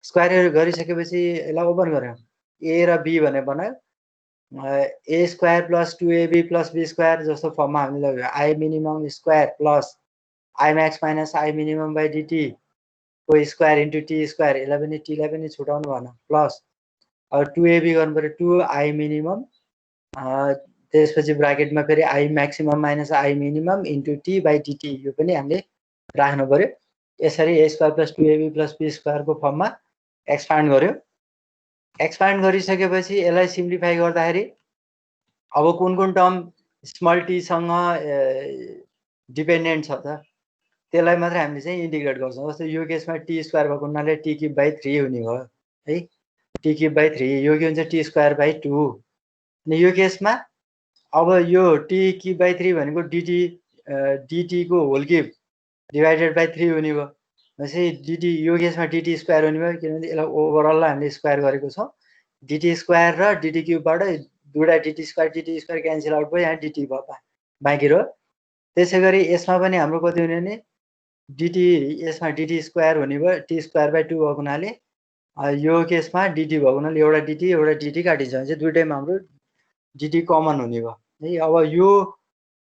Speaker 1: स्क्वायर गरिसकेपछि यसलाई ओपन गऱ्यौँ, ए र बी भनेर बनायो, A square plus 2ab plus B square जस्तो फर्ममा हामीले लग्यो। I minimum square plus I max minus I minimum by DT को स्क्वायर इन्टु टी स्क्वायर, यसलाई पनि टीलाई पनि छुटाउनु भएन, प्लस अब 2ab गर्नु पऱ्यो 2 आई मिनिमम, त्यसपछि ब्राकेटमा फेरि I maximum minus I minimum into T by DT, यो पनि हामीले राख्नु पऱ्यो। यसरी A square plus 2ab plus B स्क्वायरको फर्ममा एक्सपान्ड गर्यो। एक्सपान्ड गरिसकेपछि यसलाई सिम्प्लिफाई गर्दाखेरि अब कुन कुन टर्म स्मल टीसँग डिपेन्डेन्ट छ त त्यसलाई मात्रै हामीले चाहिँ इन्टिग्रेट गर्छौँ। जस्तै यो केसमा टी स्क्वायर भएको हुनाले टी क्युब बाई 3 हुने भयो है, टी क्युब बाई 3, यो के हुन्छ टी स्क्वायर बाई 2। अनि यो केसमा अब यो टी क्युब बाई 3 भनेको डिटी डिटीको होल क्युब डिभाइडेड बाई 3 हुने भयो। भनेपछि डिटी यो केसमा डिटी स्क्वायर हुने भयो, किनभने यसलाई ओभरअललाई हामीले स्क्वायर गरेको छौँ। डिटी स्क्वायर र डिटी क्युबबाट दुईवटा डिटी स्क्वायर क्यान्सल आउट भयो, यहाँ डिटी भयो बाँकी रह्यो। त्यसै गरी यसमा पनि हाम्रो कति हुने भने डिटी, यसमा डिटी स्क्वायर हुने भयो, टी स्क्वायर बाई 2 भएको हुनाले यो केसमा डिटी भएको हुनाले एउटा डिटी काटिन्छ भने चाहिँ दुइटैमा हाम्रो डिटी कमन हुने भयो है। अब यो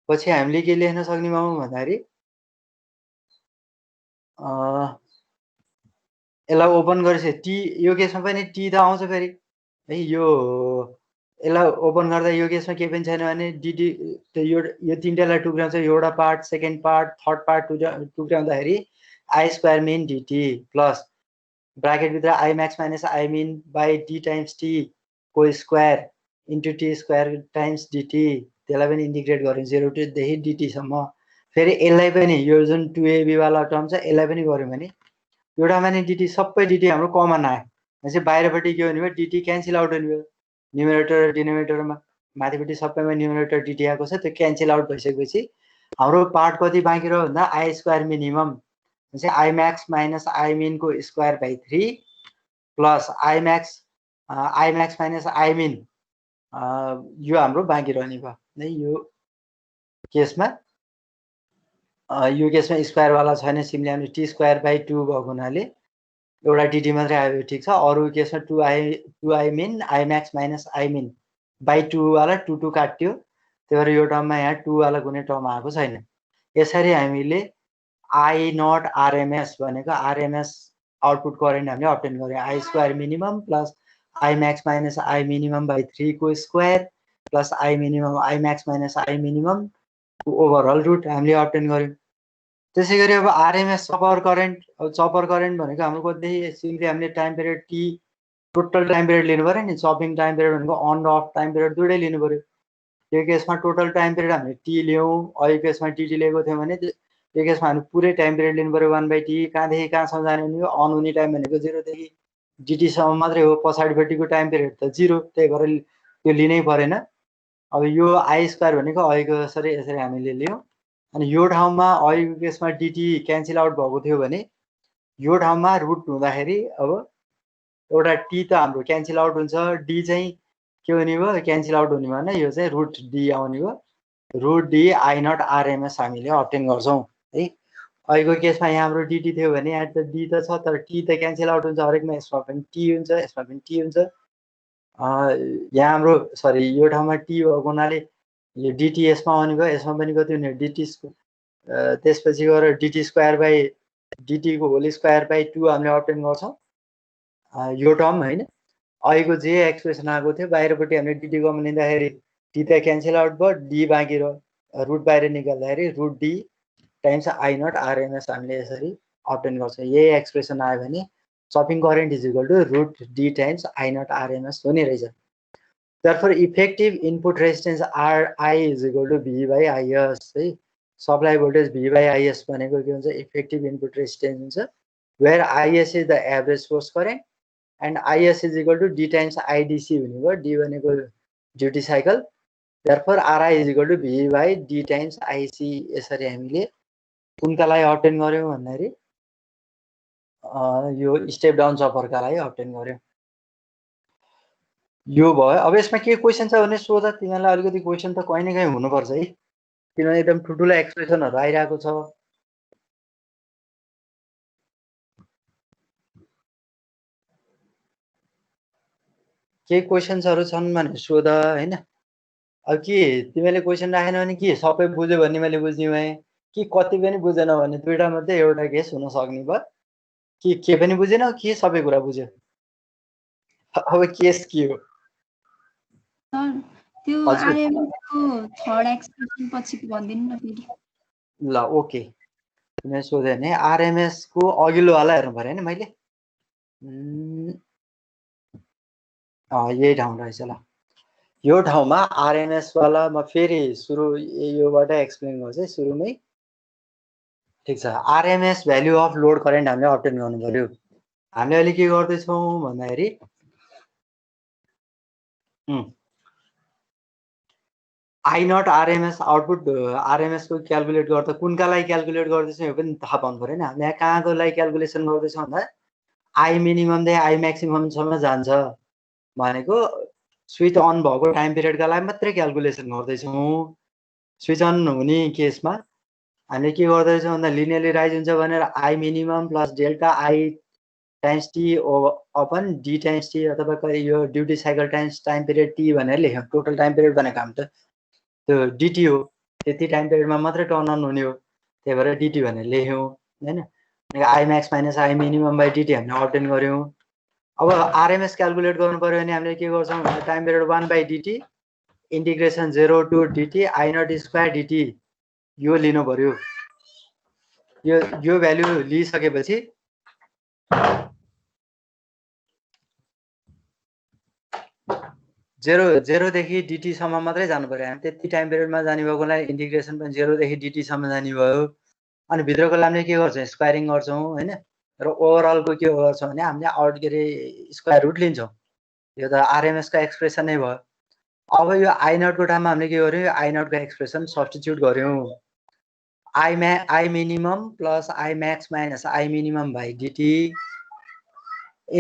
Speaker 1: पछि हामीले के लेख्न सक्ने भयौँ भन्दाखेरि यसलाई ओपन गरेपछि टी, यो केसमा पनि टी त आउँछ फेरि है। यो यसलाई ओपन गर्दा यो केसमा केही पनि छैन भने डिटी यो तिनवटालाई टुक्राउँछ, एउटा part second part third part टुक्राउँदाखेरि I square min DT plus ब्राकेटभित्र I max minus I min by D times T को square into T square times DT, त्यसलाई पनि इन्टिग्रेट गऱ्यौँ 0 to देखि डिटीसम्म। फेरि यसलाई पनि यो जुन 2ab वाला टर्म छ यसलाई पनि गऱ्यौँ भने एउटामा नि डिटी, सबै डिटी हाम्रो कमन आयो भनेपछि बाहिरपट्टि के हुने भयो, डिटी क्यान्सल आउट हुने भयो। न्युमेरेटर र डिनोमिनेटरमा माथिपट्टि सबैमा न्युमेरेटर डिटी आएको छ, त्यो क्यान्सल आउट भइसकेपछि हाम्रो पार्ट कति बाँकी रह्यो भन्दा आई स्क्वायर मिनिमम भनेपछि आई म्याक्स माइनस आई मिनको square by 3 plus I max minus I min, यो हाम्रो बाँकी रहने भयो है। यो केसमा स्क्वायरवाला छैन, सिम्पली हामीले टी स्क्वायर बाई 2 भएको हुनाले एउटा डिटी मात्रै आयो, ठिक छ। अरू केसमा 2 I min I max minus I min by 2 वाला 2 काट्यो, त्यही भएर यो टर्ममा यहाँ 2 वाला कुनै टर्म आएको छैन। यसरी हामीले आई नट आरएमएस भनेको आरएमएस आउटपुट करेन्ट हामीले अब्टेन गर्यौँ। I square minimum plus I max minus I minimum by 3 को square plus I minimum I max minus I minimum overall root हामीले अब्टेन गर्यौँ। त्यसै गरी अब आरएमएस चपर करेन्ट, अब चपर करेन्ट भनेको हाम्रो कतिदेखि सिम्पली हामीले time period T total time period लिनु पऱ्यो नि। चपिङ टाइम पिरियड भनेको अन र अफ टाइम पिरियड दुइटै लिनु पऱ्यो। त्यो केसमा टोटल टाइम पिरियड हामीले टी ल्याउँ, अघि केसमा टिटी लिएको थियौँ भने त्यो केसमा हामीले पुरै टाइम पिरियड लिनु पऱ्यो 1/t। कहाँदेखि कहाँसम्म जाने भने अन हुने टाइम भनेको 0 देखि डिटीसम्म मात्रै हो, पछाडिपट्टिको टाइम पिरियड त 0, त्यही भएर त्यो लिनै परेन। अब यो आई स्क्वायर भनेको अघिको यसरी हामीले लियौँ। अनि यो ठाउँमा अघिको केसमा डिटी क्यान्सल आउट भएको थियो भने यो ठाउँमा रुट हुँदाखेरि अब एउटा टी त हाम्रो क्यान्सल आउट हुन्छ, डी चाहिँ के हुने भयो, क्यान्सल आउट हुने भएन, यो चाहिँ रुट डी आउने भयो। Root D I naught RMS हामीले अब्टेन गर्छौँ है। अघिको केसमा यहाँ हाम्रो डिटी थियो भने यहाँ त डी त छ, तर टी त क्यान्सल आउट हुन्छ हरेकमा, यसमा पनि टी हुन्छ, यसमा पनि टी हुन्छ। यहाँ हाम्रो सरी यो ठाउँमा टी भएको हुनाले यो डिटी यसमा आउने भयो, यसमा पनि कति हुने डिटी, त्यसपछि गएर डिटी स्क्वायर बाई डिटीको होल स्क्वायर बाई 2 हामीले अब्टेन गर्छौँ यो टर्म होइन। अघिको जे एक्सप्रेसन आएको थियो बाहिरपट्टि हामीले डिटी कमन लिँदाखेरि टी त क्यान्सल आउट भयो, डी बाँकी रह्यो, रुट बाहिर निकाल्दाखेरि root D times I naught RMS हामीले यसरी अब्टेन गर्छौँ। यही एक्सप्रेसन आयो भने chopping current is equal to root D times I naught RMS हुने रहेछ। therefore effective input resistance RI is equal to V by IS है supply voltage V by IS भनेको के हुन्छ effective input resistance हुन्छ where IS is the average force current and IS is equal to D times IDC भनेको D भनेको duty cycle therefore RI is equal to V by D times IC यसरी हामीले कुनका लागि obtain गर्यौं भन्दाखेरि यो step down चपरका लागि obtain गर्यौं यो भयो अब यसमा के क्वेशन छ भने सोधा तिमीलाई अलिकति क्वेशन त कहीं न कहीं हुनुपर्छ है किनभने एकदम ठुलठुलो एक्सप्रेसनहरु आइराको छ के क्वेशन्सहरु छन् भने सोधा हैन अब के तिमीले क्वेशन राखेन भने के सबै बुझ्यो भन्ने मैले बुझ्ने भए कि कति पनि बुझेन भने दुईटा मध्ये एउटा केस हुन सक्ने भयो के पनि बुझेन के सबै कुरा बुझ्यो अब केस के हो
Speaker 3: त्यो आरएमएस को थर्ड एक्सप्रेसन पछि भन्दिनु न फेरि
Speaker 1: ल ओके तिमीले सोधे भने आरएमएस को अघिल्लो वाला हेर्नु पर्यो हैन मैले यही ठाउँ रहेछ ल यो ठाउँमा आरएमएस वाला म फेरि सुरु योबाट एक्सप्लेन गर्छु सुरुमै ठीक छ RMS value of load current हामीले अब्टेन गर्नु पर्यो हामीले अहिले के गर्दै छौं भन्दाखेरि I naught RMS output RMS को क्याल्कुलेट गर्दा कुनका लागि क्याल्कुलेट गर्दैछौं यो पनि थाहा पाउनु पर्यो हैन हामीले कहाँको लागि क्याल्कुलेसन गर्दैछौं भन्दा आई मिनिमम देखि आई म्याक्सिमम सम्म जान्छ भनेको स्विच अन भएको टाइम पिरियडका लागि मात्रै क्याल्कुलेसन गर्दैछौं स्विच अन हुने केसमा हामीले के गर्दैछौं भन्दा लिनियरली राइज हुन्छ भनेर I minimum plus delta I times T upon D times T अथवा यो duty cycle times time period T भनेर लेख्यौं टोटल टाइम पिरियड भनेको हामी त त्यो डीटी हो त्यति टाइम पिरियडमा मात्रै टर्न अन हुने हो त्यही भएर डीटी भनेर लेख्यौं हैन I max minus I minimum by DT हामीले अब्टेन गर्यौं अब आरएमएस क्याल्कुलेट गर्नु पर्यो भने हामीले के गर्छौं भने time period 1 by DT integration 0 to DT I naught square DT यो लिनु पर्यो यो भ्यालु लिइसकेपछि जेरो देखि डीटी सम्म मात्रै जानु पर्यो हामी त्यति टाइम पिरियडमा जाने भएकोलाई इंटीग्रेशन पनि 0 देखि डीटी सम्म जाने भयो अनि भित्रको हामीले के गर्छौं स्क्वायरिङ गर्छौं हैन र ओभरअल को के गर्छौं भने हामीले आउट के रे स्क्वायर रुट लिन्छौं यो त आरएमएस को एक्सप्रेसन नै भयो अब यो आई नट को ठाउँमा हामीले के गर्यौं आई नट को एक्सप्रेसन सब्स्टिट्युट गर्यौं I minimum plus I max minus I minimum by DT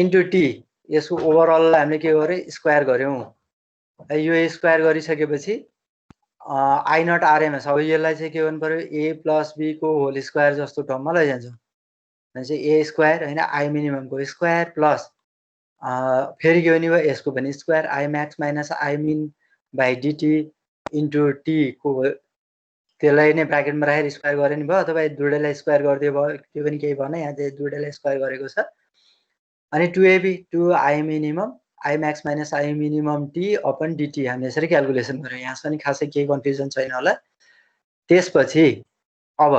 Speaker 1: into T यसको ओभरअल हामीले के गर्यौं स्क्वायर गर्यौं यो स्क्वायर गरिसकेपछि आई नट आरएमएस अब यसलाई चाहिँ के गर्नु पर्यो ए प्लस बी को होल स्क्वायर जस्तो टर्ममा लैजान्छौं भनेपछि ए स्क्वायर हैन आई मिनिमम को स्क्वायर प्लस फेरि के हुने भयो यसको पनि square I max minus I min by DT into T को त्यसलाई नै ब्र्याकेटमा राखेर स्क्वायर गरे नि भयो अथवा दुईटालाई स्क्वायर गरिदियो भयो त्यो पनि केही भएन यहाँ चाहिँ दुईटालाई स्क्वायर गरेको छ अनि 2ab 2 I minimum I max minus I minimum T upon DT हामीले यसरी क्याल्कुलेसन गर्यौं यहाँ पनि खासै केही कन्फ्युजन छैन होला त्यसपछि अब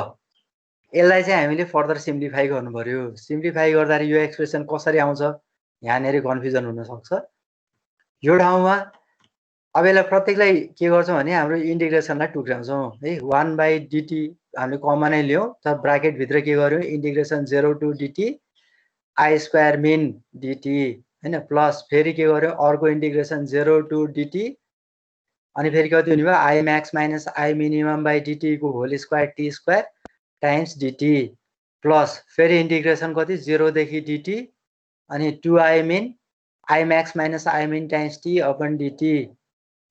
Speaker 1: यसलाई चाहिँ हामीले फर्दर सिम्प्लिफाई गर्नु पर्यो सिम्प्लिफाई गर्दा यो एक्सप्रेसन कसरी आउँछ यहाँनेरि कन्फ्युजन हुन सक्छ यो ठाउँमा अब यसलाई प्रत्येकलाई के गर्छौं भने हाम्रो इन्टिग्रेसनलाई टुक्राउँछौं है 1 बाइ डीटी हामीले कमनै लियौं त ब्र्याकेट भित्र के गर्यौं integration 0 to DT I square min DT हैन प्लस फेरि के गर्यौं अर्को इन्टिग्रेसन 0 टु डीटी अनि फेरि कति हुने भयो I max minus I minimum by DT को whole square T square times DT plus फेरि इन्टिग्रेसन कति 0 देखि डीटी अनि 2 I min I max minus I min times T upon DT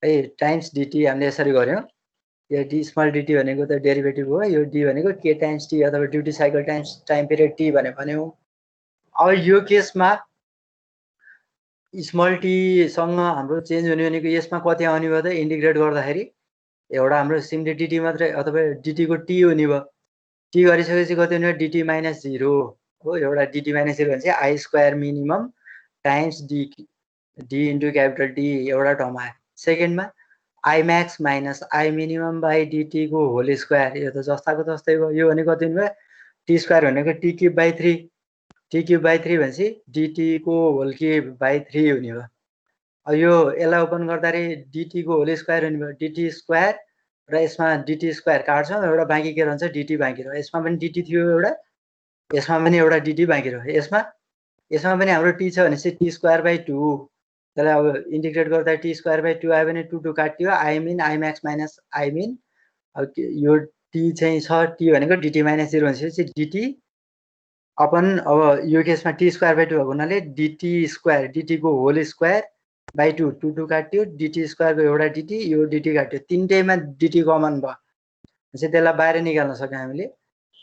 Speaker 1: है टाइम्स डीटी हामीले यसरी गर्यौं यो डी स्मल डीटी भनेको त डेरिभेटिभ हो यो डी भनेको के टाइम्स टी अथवा duty cycle times time period T भन्यौ अब यो केसमा स्मल टी सँग हाम्रो चेन्ज हुने भनेको यसमा कति आउने भयो त इन्टिग्रेट गर्दाखेरि एउटा हाम्रो सिम्पली डीटी मात्रै अथवा डीटी को टी हुने भयो टी गरिसकेपछि कति हुने डीटी माइनस 0 हो एउटा डीटी माइनस 0 भनेपछि I square minimum times D into capital T एउटा टर्म आयो सेकेन्डमा I max minus I minimum by DT को होल स्क्वायर यो त जस्ताको जस्तै भयो यो भनेको कति हुने भयो टी स्क्वायर भनेको T cube by 3 T cube by 3 भनेपछि डीटी को होल क्युब बाइ 3 हुने भयो यो यसलाई ओपन गर्दाखेरि dt को होल स्क्वायर हुने भयो dt स्क्वायर र यसमा dt स्क्वायर काट्छौँ एउटा बाँकी के रहन्छ dt बाँकी रह्यो यसमा पनि dt थियो एउटा यसमा पनि एउटा dt बाँकी रह्यो यसमा पनि हाम्रो t छ भनेपछि t स्क्वायर बाइ 2 त्यसलाई अब इन्टिग्रेट गर्दा t स्क्वायर बाइ 2 आयो भने 2 काट्यो i min i max minus i min अब यो t चाहिँ छ t भनेको dt माइनस 0 भनेपछि dt अपन अब यो केसमा t स्क्वायर बाइ 2 भएको हुनाले dt स्क्वायर dt को होल स्क्वायर बाइ 2 2 काट्यो dt स्क्वायर को एउटा dt यो dt काट्यो तीनटैमा dt कमन भयो भनेपछि त्यसलाई बाहिर निकाल्न सक्यौं हामीले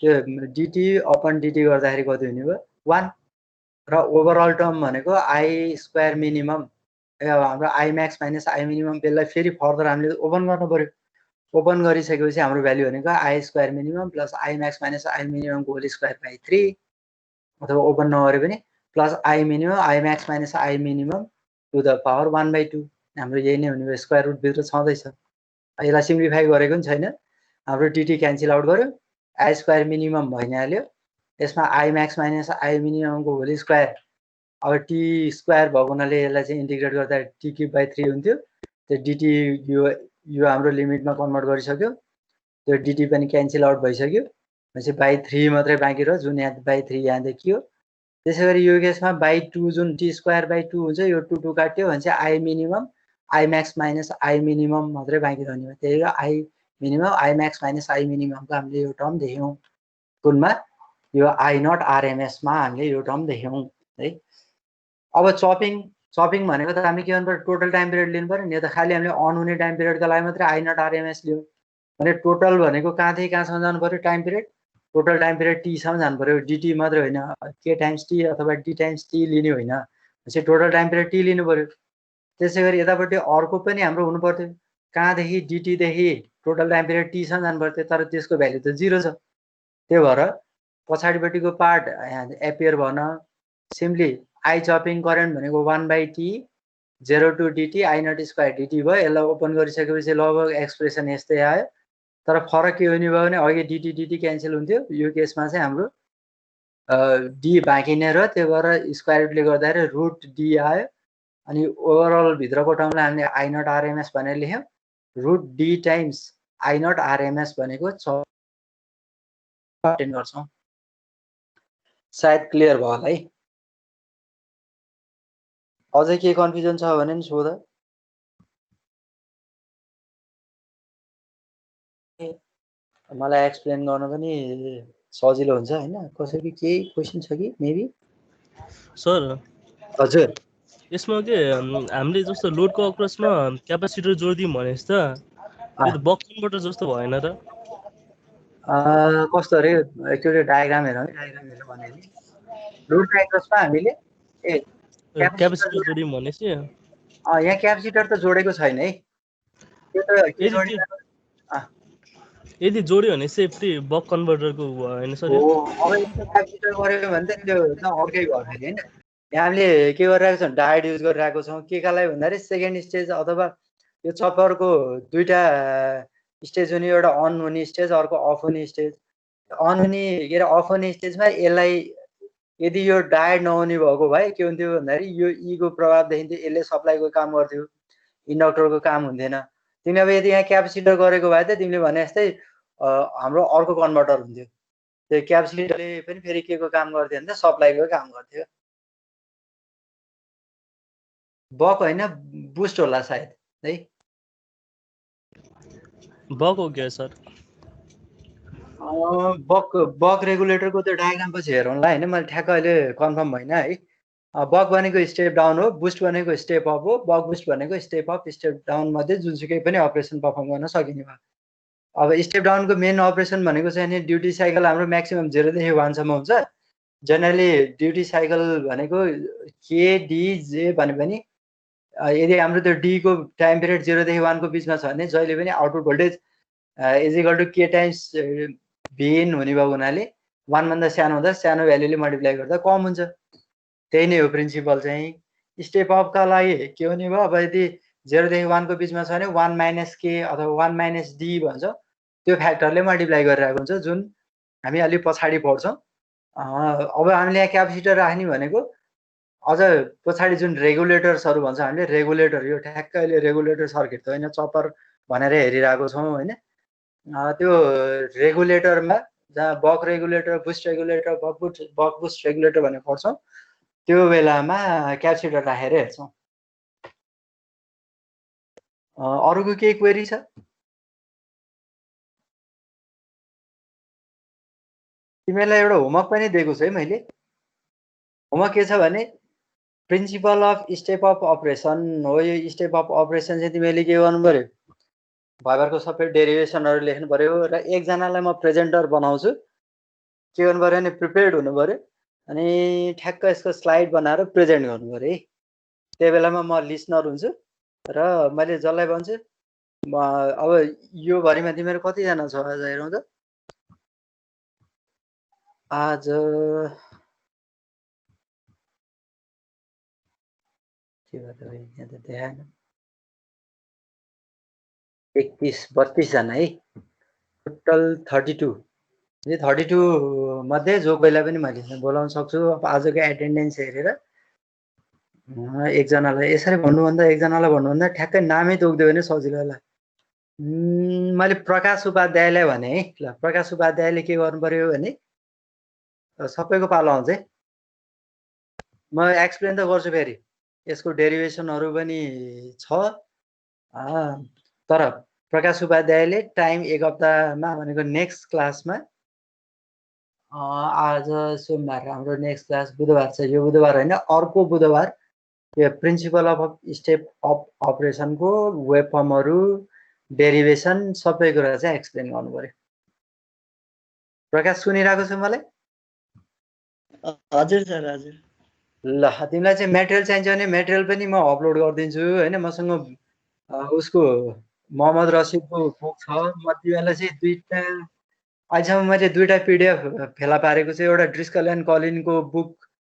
Speaker 1: त्यो dt अपन dt गर्दाखेरि कति हुने भयो 1 र ओभरअल टर्म भनेको i स्क्वायर मिनिमम अब हाम्रो i max minus i minimum त्यसलाई फेरि फर्दर हामीले ओपन गर्नु पर्यो ओपन गरिसकेपछि हाम्रो भ्यालु भनेको i square minimum plus i max minus i minimum को होल स्क्वायर बाइ 3 अथवा ओपन नगरे पनि plus i minimum i max minus i minimum to the power 1/2 हाम्रो यही नै हुने भयो स्क्वायर रुट भित्र छँदैछ यसलाई सिम्प्लिफाई गरेको पनि छैन हाम्रो dt क्यान्सल आउट गर्यो i स्क्वायर मिनिमम भइ नै हाल्यो यसमा i max minus i minimum को होल स्क्वायर अब t स्क्वायर भएको हुनाले यसलाई चाहिँ इन्टिग्रेट गर्दा t क्युब बाइ 3 हुन्थ्यो त्यो dt यो हाम्रो लिमिटमा कन्भर्ट गरिसक्यो त्यो dt पनि क्यान्सल आउट भइसक्यो भनेपछि बाइ 3 मात्रै बाँकी रह्यो जुन यहाँ बाइ 3 यहाँ देखियो त्यसैगरी यो केसमा बाइ 2 जुन t स्क्वायर बाइ 2 हुन्छ यो 2 2 काट्यो भने चाहिँ i minimum i max minus i minimum मात्रै बाँकी रहने हो त्यही हो i minimum i max minus i minimum को हामीले यो टर्म देख्यौं कुनमा यो i नट rms मा हामीले यो टर्म देख्यौं है अब चपिङ भनेको त हामीले के गर्नु पर्यो टोटल टाइम पिरियड लिनु पर्यो नि त खाली हामीले अन हुने टाइम पिरियडका लागि मात्रै i नट rms लियो भने टोटल भनेको कहाँदेखि कहाँसम्म जानु पर्यो time period total time period t सम्म जानु पर्यो dt मात्रै होइन k टाइम्स t अथवा d टाइम्स t लिने होइन त्यसै टोटल टाइम पिरियड t लिनु पर्यो त्यसैगरी यतापट्टि अर्को पनि हाम्रो हुनु पर्थ्यो कहाँदेखि dt देखि टोटल टाइम पिरियड t सम्म जानु पर्थ्यो तर त्यसको भ्यालु त 0 छ त्यही भएर पछाडिपट्टिको पार्ट एपियर भन सिम्पली i चपिङ करेन्ट भनेको 1/t 0 to dt i naught square dt भयो यसलाई ओपन गरिसकेपछि लगभग एक्सप्रेसन यस्तै आयो तर फरक के हुने भयो भने अघि dt क्यान्सल हुन्थ्यो यो केसमा चाहिँ हाम्रो d बाँकी नै रह्यो त्यही भएर स्क्वायर रुटले गर्दाखेरि रुट d आयो अनि ओभरअल भित्रको टर्मलाई हामीले i नट rms भनेर लेख्यौं root d times i naught rms भनेको 6 अटेन्ड गर्छौं सायद क्लियर भयो होला है अझै के कन्फ्युजन छ भने नि सोध मलाई एक्सप्लेन गर्न पनि सजिलो हुन्छ हैन कसैको केही क्वेशन छ कि मेबी
Speaker 4: सर
Speaker 1: हजुर
Speaker 4: यसमा के हामीले जस्तो लोडको अक्रसमा क्यापेसिटर जोड्दियौं भनेस् त यो त बक कन्भर्टर जस्तो भएन त
Speaker 1: कस्तो अरे एक्चुअली डायग्राम हेरौँ डायग्राम हेरेर भने लोड डायग्राममा हामीले
Speaker 4: क्यापेसिटर जोड्यौं भनेपछि
Speaker 1: यहाँ क्यापेसिटर त जोडेको छैन है त्यो त के जोडिन्छ
Speaker 4: यदि जोड्यो भने सेफ्टी बक कन्भर्टरको हैन सर
Speaker 1: हो अब यस्तो क्यापेसिटर गर्यो भने त त्यो त अर्कै भयो फेरि हैन यहाँ हामीले के गरिरहेको छौं डायोड युज गरिरहेको छौं के कालाई भन्दाखेरि सेकेन्ड स्टेज अथवा यो चपरको दुईटा स्टेज हुने एउटा अन हुने स्टेज अर्को अफ हुने स्टेज अन हुने के अरे अफ हुने स्टेजमा यसलाई यदि यो डायोड नहुने भएको भए के हुन्थ्यो भन्दाखेरि यो ई को प्रभाव देखिन्थ्यो यसले सप्लाईको काम गर्थ्यो इन्डक्टरको काम हुन्थेन तिमीले अब यदि यहाँ क्यापेसिटर गरेको भए त तिमीले भने जस्तै हाम्रो अर्को कन्भर्टर हुन्थ्यो त्यो क्यापेसिटरले पनि फेरि के को काम गर्थ्यो भने सप्लाईको काम गर्थ्यो बक हैन बुस्ट होला सायद है
Speaker 4: बक हो क्या सर
Speaker 1: बक रेगुलेटरको त्यो डायग्राम पछि हेरौँला हैन मैले ठ्याक्क अहिले कन्फर्म भइन है बक भनेको स्टेप डाउन हो बुस्ट भनेको स्टेप अप हो बक बुस्ट भनेको स्टेप अप स्टेप डाउन मध्ये जुनसुकै पनि अपरेसन परफर्म गर्न सकिने भयो अब स्टेप डाउनको मेन अपरेसन भनेको चाहिँ नि ड्युटी साइकल हाम्रो म्याक्सिमम 0 देखि 1 सम्म हुन्छ जनरली ड्युटी साइकल भनेको के डी जे भने पनि यदि हाम्रो त्यो डी को टाइम पिरियड 0 देखि 1 को बीचमा छ भने जहिले पनि output voltage is equal to K times V in हुने भएको हुनाले 1 भन्दा सानो हुँदा सानो भ्यालुले मल्टिप्लाई गर्दा कम हुन्छ त्यही नै हो प्रिन्सिपल चाहिँ स्टेप अप का लागि के हुने भयो अब यदि 0 देखि 1 को बीचमा छ भने 1 माइनस के अथवा 1 माइनस डी भन्छ त्यो फ्याक्टरले मल्टिप्लाई गरिरहेको हुन्छ जुन हामी अलि पछाडी पढ्छौं अब हामीले यहाँ क्यापेसिटर राख्ने भनेको अझ पछाडि जुन रेगुलेटर्सहरू भन्छ हामीले रेगुलेटर यो ठ्याक्क अहिले रेगुलेटर सर्किट त होइन चपर भनेर हेरिरहेको छौँ होइन त्यो रेगुलेटरमा जहाँ बक रेगुलेटर बुस्ट रेगुलेटर बक बुस्ट रेगुलेटर भनेर पढ्छौँ त्यो बेलामा क्यापेसिटर राखेर हेर्छौँ अरूको केही क्वेरी छ तिमीलाई एउटा होमवर्क पनि दिएको छु है मैले होमवर्क के छ भने principal of step of operation हो यो स्टेप अफ अपरेसन चाहिँ तिमीले के गर्नु पर्यो भाइबरको सबै डेरिभेसनहरू लेख्नु पर्यो र एकजनालाई म प्रेजेन्टर बनाउँछु के गर्नु पर्यो भने प्रिपेयर्ड हुनु पर्यो अनि ठ्याक्क यसको स्लाइड बनाएर प्रेजेन्ट गर्नु पर्यो है त्यही बेलामा म लिसनर हुन्छु र मैले जसलाई भन्छु अब यो भरिमा तिमीहरू कतिजना छ आज हेरौँ त आज के गर्दा यहाँ त देखाएन 31-32 जना है टोटल 32 यो 32 मध्ये जो कोहीलाई पनि मैले बोलाउन सक्छु अब आजको एटेन्डेन्स हेरेर एकजनालाई यसरी भन्नुभन्दा एकजनालाई भन्नुभन्दा ठ्याक्कै नामै तोक्दियो भने सजिलो होला मैले प्रकाश उपाध्यायलाई भने है ल प्रकाश उपाध्यायले के गर्नु पर्यो भने सबैको पालो आउँछ है म एक्सप्लेन त गर्छु फेरि यसको डेरिभेसनहरू पनि छ तर प्रकाश उपाध्यायले टाइम एक हप्तामा भनेको नेक्स्ट क्लासमा आज सोमबार हाम्रो नेक्स्ट क्लास बुधबार छ यो बुधबार होइन अर्को बुधबार यो प्रिन्सिपल अफ स्टेप अफ अपरेसनको वेब फर्महरू डेरिभेसन सबै कुरा चाहिँ एक्सप्लेन गर्नु पर्यो प्रकाश सुनिरहेको छु मलाई
Speaker 2: हजुर सर हजुर
Speaker 1: ल तिमीलाई चाहिँ मेटेरियल चाहिन्छ भने मेटेरियल पनि म अपलोड गरिदिन्छु होइन मसँग उसको मोहम्मद रसिदको बुक छ म तिमीलाई चाहिँ दुईटा अहिलेसम्म मैले दुईटा पिडिएफ फेला पारेको छु एउटा ड्रिस्कल एन्ड कलिनको बुक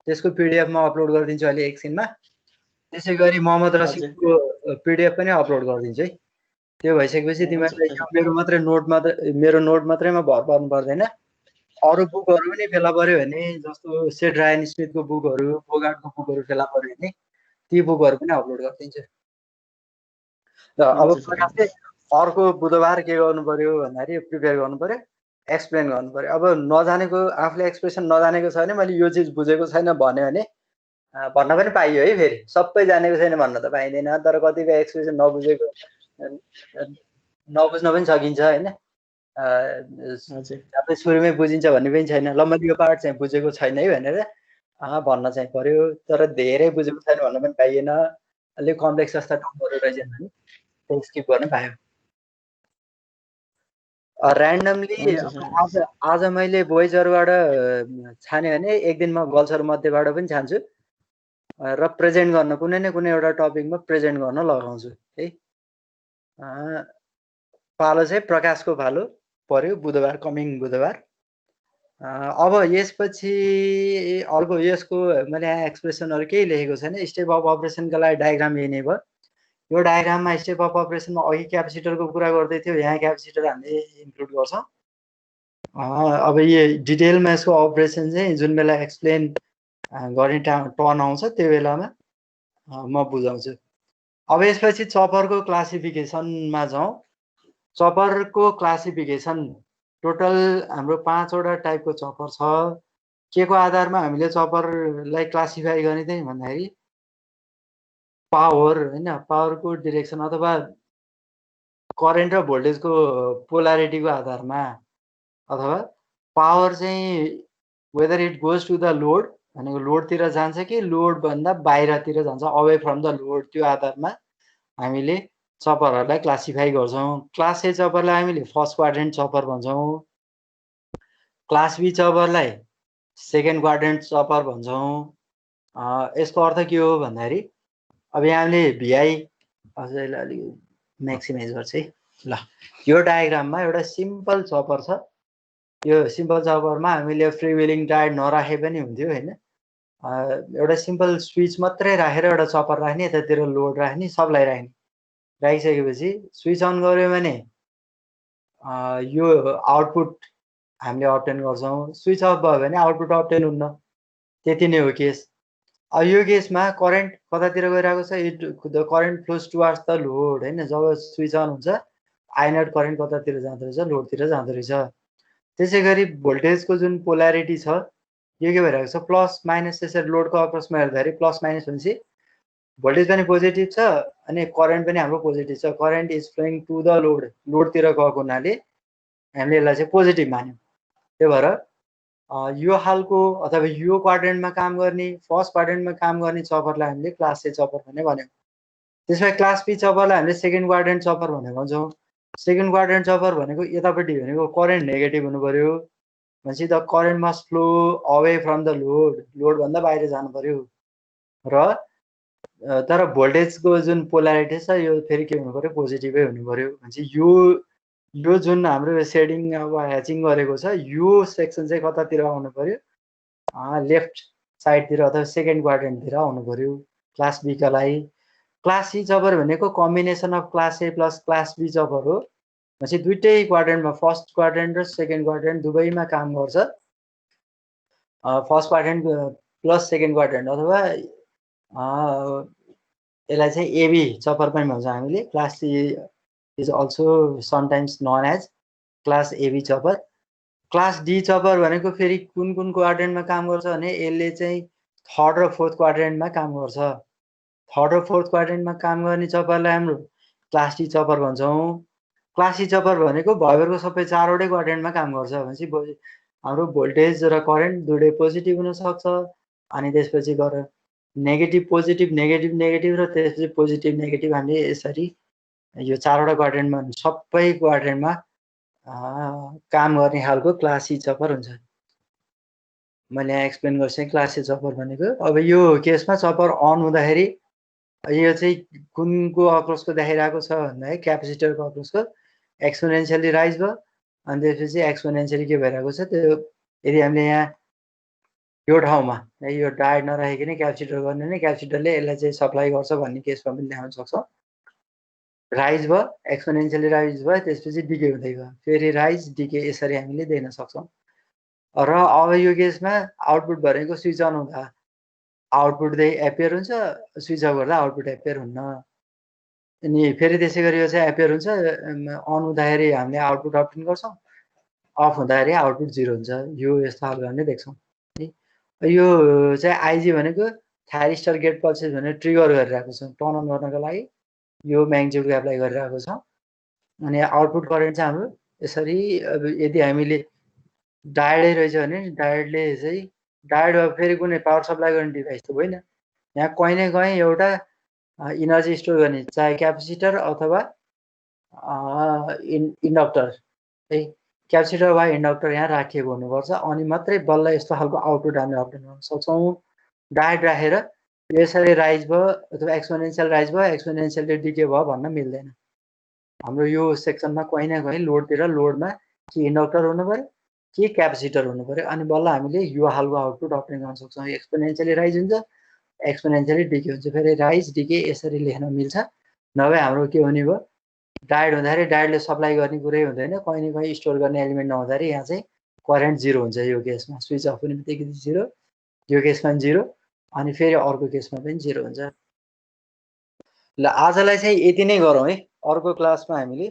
Speaker 1: त्यसको पिडिएफ म अपलोड गरिदिन्छु अहिले एकछिनमा त्यसै गरी मोहम्मद रसिदको पिडिएफ पनि अपलोड गरिदिन्छु है त्यो भइसकेपछि तिमीहरूले मेरो नोट मात्रैमा भर पर्नु पर्दैन अरू बुकहरू पनि फेला पर्यो भने जस्तो सेड रायन स्मिथको बुकहरू बोगार्डको बुकहरू फेला पर्यो भने ती बुकहरू पनि अपलोड गरिदिन्छु र अब प्रकाशले अर्को बुधबार के गर्नु पर्यो भन्दाखेरि प्रिपेयर गर्नु पर्यो एक्सप्लेन गर्नु पर्यो अब नजानेको आफूले एक्सप्रेसन नजानेको छ भने मैले यो चिज बुझेको छैन भन्यो भने भन्न पनि पाइयो है फेरि सबै जानेको छैन भन्न त पाइँदैन तर कतिपय एक्सप्रेसन नबुझेको नबुझ्न पनि सकिन्छ होइन सबै सुरुमै बुझिन्छ भन्ने पनि छैन ल मैले यो पार्ट चाहिँ बुझेको छैन है भनेर भन्न चाहिँ पर्यो तर धेरै बुझेको छैन भन्न पनि पाइएन अलिक कम्प्लेक्स जस्ता टर्महरू रहेछन् भने त्यही स्किप गर्न पायो ऱ्यान्डमली आज मैले बोइजहरूबाट छाने भने एक दिन म गर्ल्सहरू मध्येबाट पनि छान्छु र प्रेजेन्ट गर्न कुनै न कुनै एउटा टपिकमा प्रेजेन्ट गर्न लगाउँछु है पालो चाहिँ प्रकाशको पालो पर्यो बुधबार कमिङ बुधबार अब यसपछि अर्को यसको मैले यहाँ एक्सप्रेसनहरू केही लेखेको छैन स्टेप अफ अपरेसनका लागि डायग्राम यही नै भयो यो डायग्राममा स्टेप अफ अपरेसनमा अघि क्यापेसिटरको कुरा गर्दै थियो यहाँ क्यापेसिटर हामीले इन्क्लुड गर्छौँ अब यो डिटेलमा यसको अपरेसन चाहिँ जुन बेला एक्सप्लेन गर्ने टर्न आउँछ त्यो बेलामा म बुझाउँछु अब यसपछि चपरको क्लासिफिकेसनमा जाउँ चपरको क्लासिफिकेसन टोटल हाम्रो 5 वटा टाइपको चपर छ के को आधारमा हामीले चपरलाई क्लासिफाई गर्ने चाहिँ भन्दाखेरि पावर हैन पावरको डिरेक्सन अथवा करेन्ट र भोल्टेजको पोलारिटीको आधारमा अथवा पावर चाहिँ whether it goes to the load भनेको लोडतिर जान्छ कि लोड भन्दा बाहिरतिर जान्छ अवे फ्रम द लोड त्यो आधारमा हामीले चपरहरूलाई क्लासिफाई गर्छौँ क्लास ए चपरलाई हामीले फर्स्ट क्वाड्रेन्ट चपर भन्छौँ क्लास बी चपरलाई सेकेन्ड क्वाड्रेन्ट चपर भन्छौँ यसको अर्थ के हो भन्दाखेरि अब यहाँले भिआई अझैलाई अलिक म्याक्सिमाइज गर्छ है ल यो डायग्राममा एउटा सिम्पल चपर छ यो सिम्पल चपरमा हामीले फ्री विलिङ डायड नराखे पनि हुन्थ्यो होइन एउटा सिम्पल स्विच मात्रै राखेर एउटा चपर राख्ने यतातिर लोड राख्ने सबलाई राख्ने राखिसकेपछि स्विच अन गर्यो भने यो आउटपुट हामीले अब्टेन गर्छौँ स्विच अफ भयो भने आउटपुट अब्टेन हुन्न त्यति नै हो केस अब यो केसमा करेन्ट कतातिर गइरहेको छ, the current flows towards the load हैन। जब स्विच अन हुन्छ I0 करेन्ट कतातिर जाँदो रहेछ, लोडतिर जाँदो रहेछ। त्यसै गरी भोल्टेजको जुन पोल्यारिटी छ यो के भइरहेको छ, प्लस माइनस। त्यसरी लोडको अक्रसमा हेर्दाखेरि प्लस माइनस भनेपछि भोल्टेज पनि पोजिटिभ छ अनि करेन्ट पनि हाम्रो पोजिटिभ छ। Current is flowing to the load, लोडतिर गएको हुनाले हामीले यसलाई चाहिँ पोजिटिभ मान्यौँ। त्यही भएर यो खालको अथवा यो क्वाड्रेन्टमा काम गर्ने, फर्स्ट क्वाड्रेन्टमा काम गर्ने चपरलाई हामीले क्लास ए चपर भन्ने भन्यौँ। त्यसमा क्लास बी चपरलाई हामीले सेकेन्ड क्वाड्रेन्ट चपर भनेर भन्छौँ। सेकेन्ड क्वाड्रेन्ट चपर भनेको यतापट्टि भनेको करेन्ट नेगेटिभ हुनु पर्यो भनेपछि the current must flow away from the load, लोडभन्दा बाहिर जानु पर्यो। र तर भोल्टेजको जुन पोल्यारिटी छ यो फेरि के हुनु पर्यो, पोजिटिभै हुनु पर्यो भनेपछि यो जुन हाम्रो सेडिङ अब ह्याचिङ गरेको छ यो सेक्सन चाहिँ कतातिर आउनु पर्यो, लेफ्ट साइडतिर अथवा सेकेन्ड क्वाड्रेन्टतिर आउनु पर्यो क्लास बी का लागि। क्लास सी चपर भनेको combination of class A plus class B chopper हो भनेपछि दुईटै क्वाड्रेन्टमा, फर्स्ट क्वाड्रेन्ट र सेकेन्ड क्वाड्रेन्ट दुवैमा काम गर्छ। First quadrant plus second quadrant अथवा यसलाई चाहिँ एबी चपर पनि भन्छ हामीले। Class C is also sometimes known as class AB chopper. Class D chopper भनेको फेरि कुन कुन क्वाड्रेन्टमा काम गर्छ भने यसले चाहिँ थर्ड र फोर्थ क्वाड्रेन्टमा काम गर्छ। थर्ड र फोर्थ क्वाड्रेन्टमा काम गर्ने चपरलाई हाम्रो क्लास डी चपर भन्छौँ। क्लास सी चपर भनेको भयरको सबै चारवटै क्वाड्रेन्टमा काम गर्छ भनेपछि हाम्रो भोल्टेज र करेन्ट दुवै पोजिटिभ हुनसक्छ। अनि त्यसपछि गएर नेगेटिभ पोजिटिभ, नेगेटिभ नेगेटिभ र त्यसपछि पोजिटिभ नेगेटिभ हामीले यसरी यो चारवटा क्वाड्रेन्टमा सबै क्वाड्रेन्टमा काम गर्ने खालको क्लास सी चपर हुन्छ। मैले यहाँ एक्सप्लेन गर्छु क्लास सी चपर भनेको। अब यो केसमा चपर अन हुँदाखेरि यो चाहिँ कुनको अक्रसको देखाइरहेको छ भन्दाखेरि क्यापेसिटरको अक्रसको एक्सपोनेन्सियली राइज भयो अनि त्यसपछि एक्सपोनेन्सियली के भइरहेको छ त्यो। यदि हामीले यहाँ यो ठाउँमा यो डायोड नराखिकन क्यापेसिटर गर्ने भने क्यापेसिटरले यसलाई चाहिँ सप्लाई गर्छ भन्ने केसमा पनि देखाउन सक्छौँ। राइज भयो, एक्सपोनेन्सियली राइज भयो, त्यसपछि डिके हुँदै गयो, फेरि राइज डिके यसरी हामीले दिन सक्छौँ। र अब यो केसमा आउटपुट भनेको स्विच अन हुँदा आउटपुट चाहिँ एपियर हुन्छ, स्विच अफ गर्दा आउटपुट एपियर हुन्न। अनि फेरि त्यसै गरी यो चाहिँ एपियर हुन्छ, अन हुँदाखेरि हामीले आउटपुट अप्टेन गर्छौँ, अफ हुँदाखेरि आउटपुट 0 हुन्छ। यो यस्तो खालको हामीले देख्छौँ। यो चाहिँ आइजी भनेको थायरिस्टर गेट पल्सेस भनेर ट्रिगर गरिरहेको छ टर्न अन गर्नको लागि, यो म्याग्निट्युडको एप्लाई गरिरहेको छ। अनि आउटपुट करेन्ट चाहिँ हाम्रो यसरी, अब यदि हामीले डायोडै रहेछ भने डायोडले चाहिँ डायोड फेरि कुनै पावर सप्लाई गर्ने डिभाइस त होइन, यहाँ कहीँ न कहीँ एउटा इनर्जी स्टोर गर्ने, चाहे क्यापेसिटर अथवा इन्डक्टर है, क्यापेसिटर वा इन्डक्टर यहाँ राखिएको हुनुपर्छ अनि मात्रै बल्ल यस्तो खालको आउटपुट हामीले अप्टेन गर्न सक्छौँ। डायोड राखेर यसरी राइज भयो अथवा एक्सपोनेन्सियल राइज भयो, एक्सपोनेन्सियली डिके भयो भन्न मिल्दैन। हाम्रो यो सेक्सनमा कहीँ न कहीँ लोडतिर, लोडमा कि इन्डक्टर हुनु पर्यो कि क्यापेसिटर हुनु पर्यो अनि बल्ल हामीले यो खालको आउटपुट अप्टेन गर्न सक्छौँ। एक्सपोनेन्सियली राइज हुन्छ, एक्सपोनेन्सियली डिके हुन्छ, फेरि राइज डिके यसरी लेख्न मिल्छ। नभए हाम्रो के हुने भयो, डायोड हुँदाखेरि डायोडले सप्लाई गर्ने कुरै हुँदैन, कहीँ न कहीँ स्टोर गर्ने एलिमेन्ट नहुँदाखेरि यहाँ चाहिँ करेन्ट 0 हुन्छ। यो केसमा स्विच अफ हुने बित्तिकै 0, यो केसमा 0 अनि फेरि अर्को केसमा पनि 0 हुन्छ। ल आजलाई चाहिँ यति नै गरौँ है। अर्को क्लासमा हामीले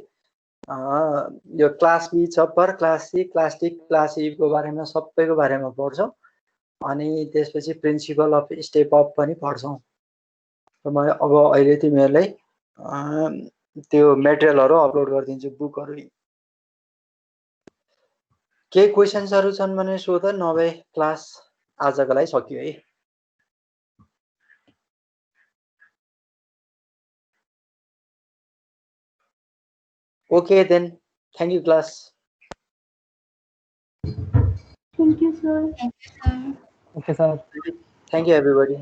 Speaker 1: यो class B chopper, class C, class D, class E को बारेमा सबैको बारेमा पढ्छौँ अनि त्यसपछि प्रिन्सिपल अफ स्टेप अप पनि पढ्छौँ। म अब अहिले तिमीहरूलाई त्यो मेटेरियलहरू अपलोड गरिदिन्छु, बुकहरू। केही क्वेसन्सहरू छन् भने सोध, नभए क्लास आजको लागि सकियो है। Okay then, thank you class.
Speaker 2: Thank you, sir.
Speaker 3: Thank you, sir.
Speaker 2: Okay, sir.
Speaker 1: Thank you everybody.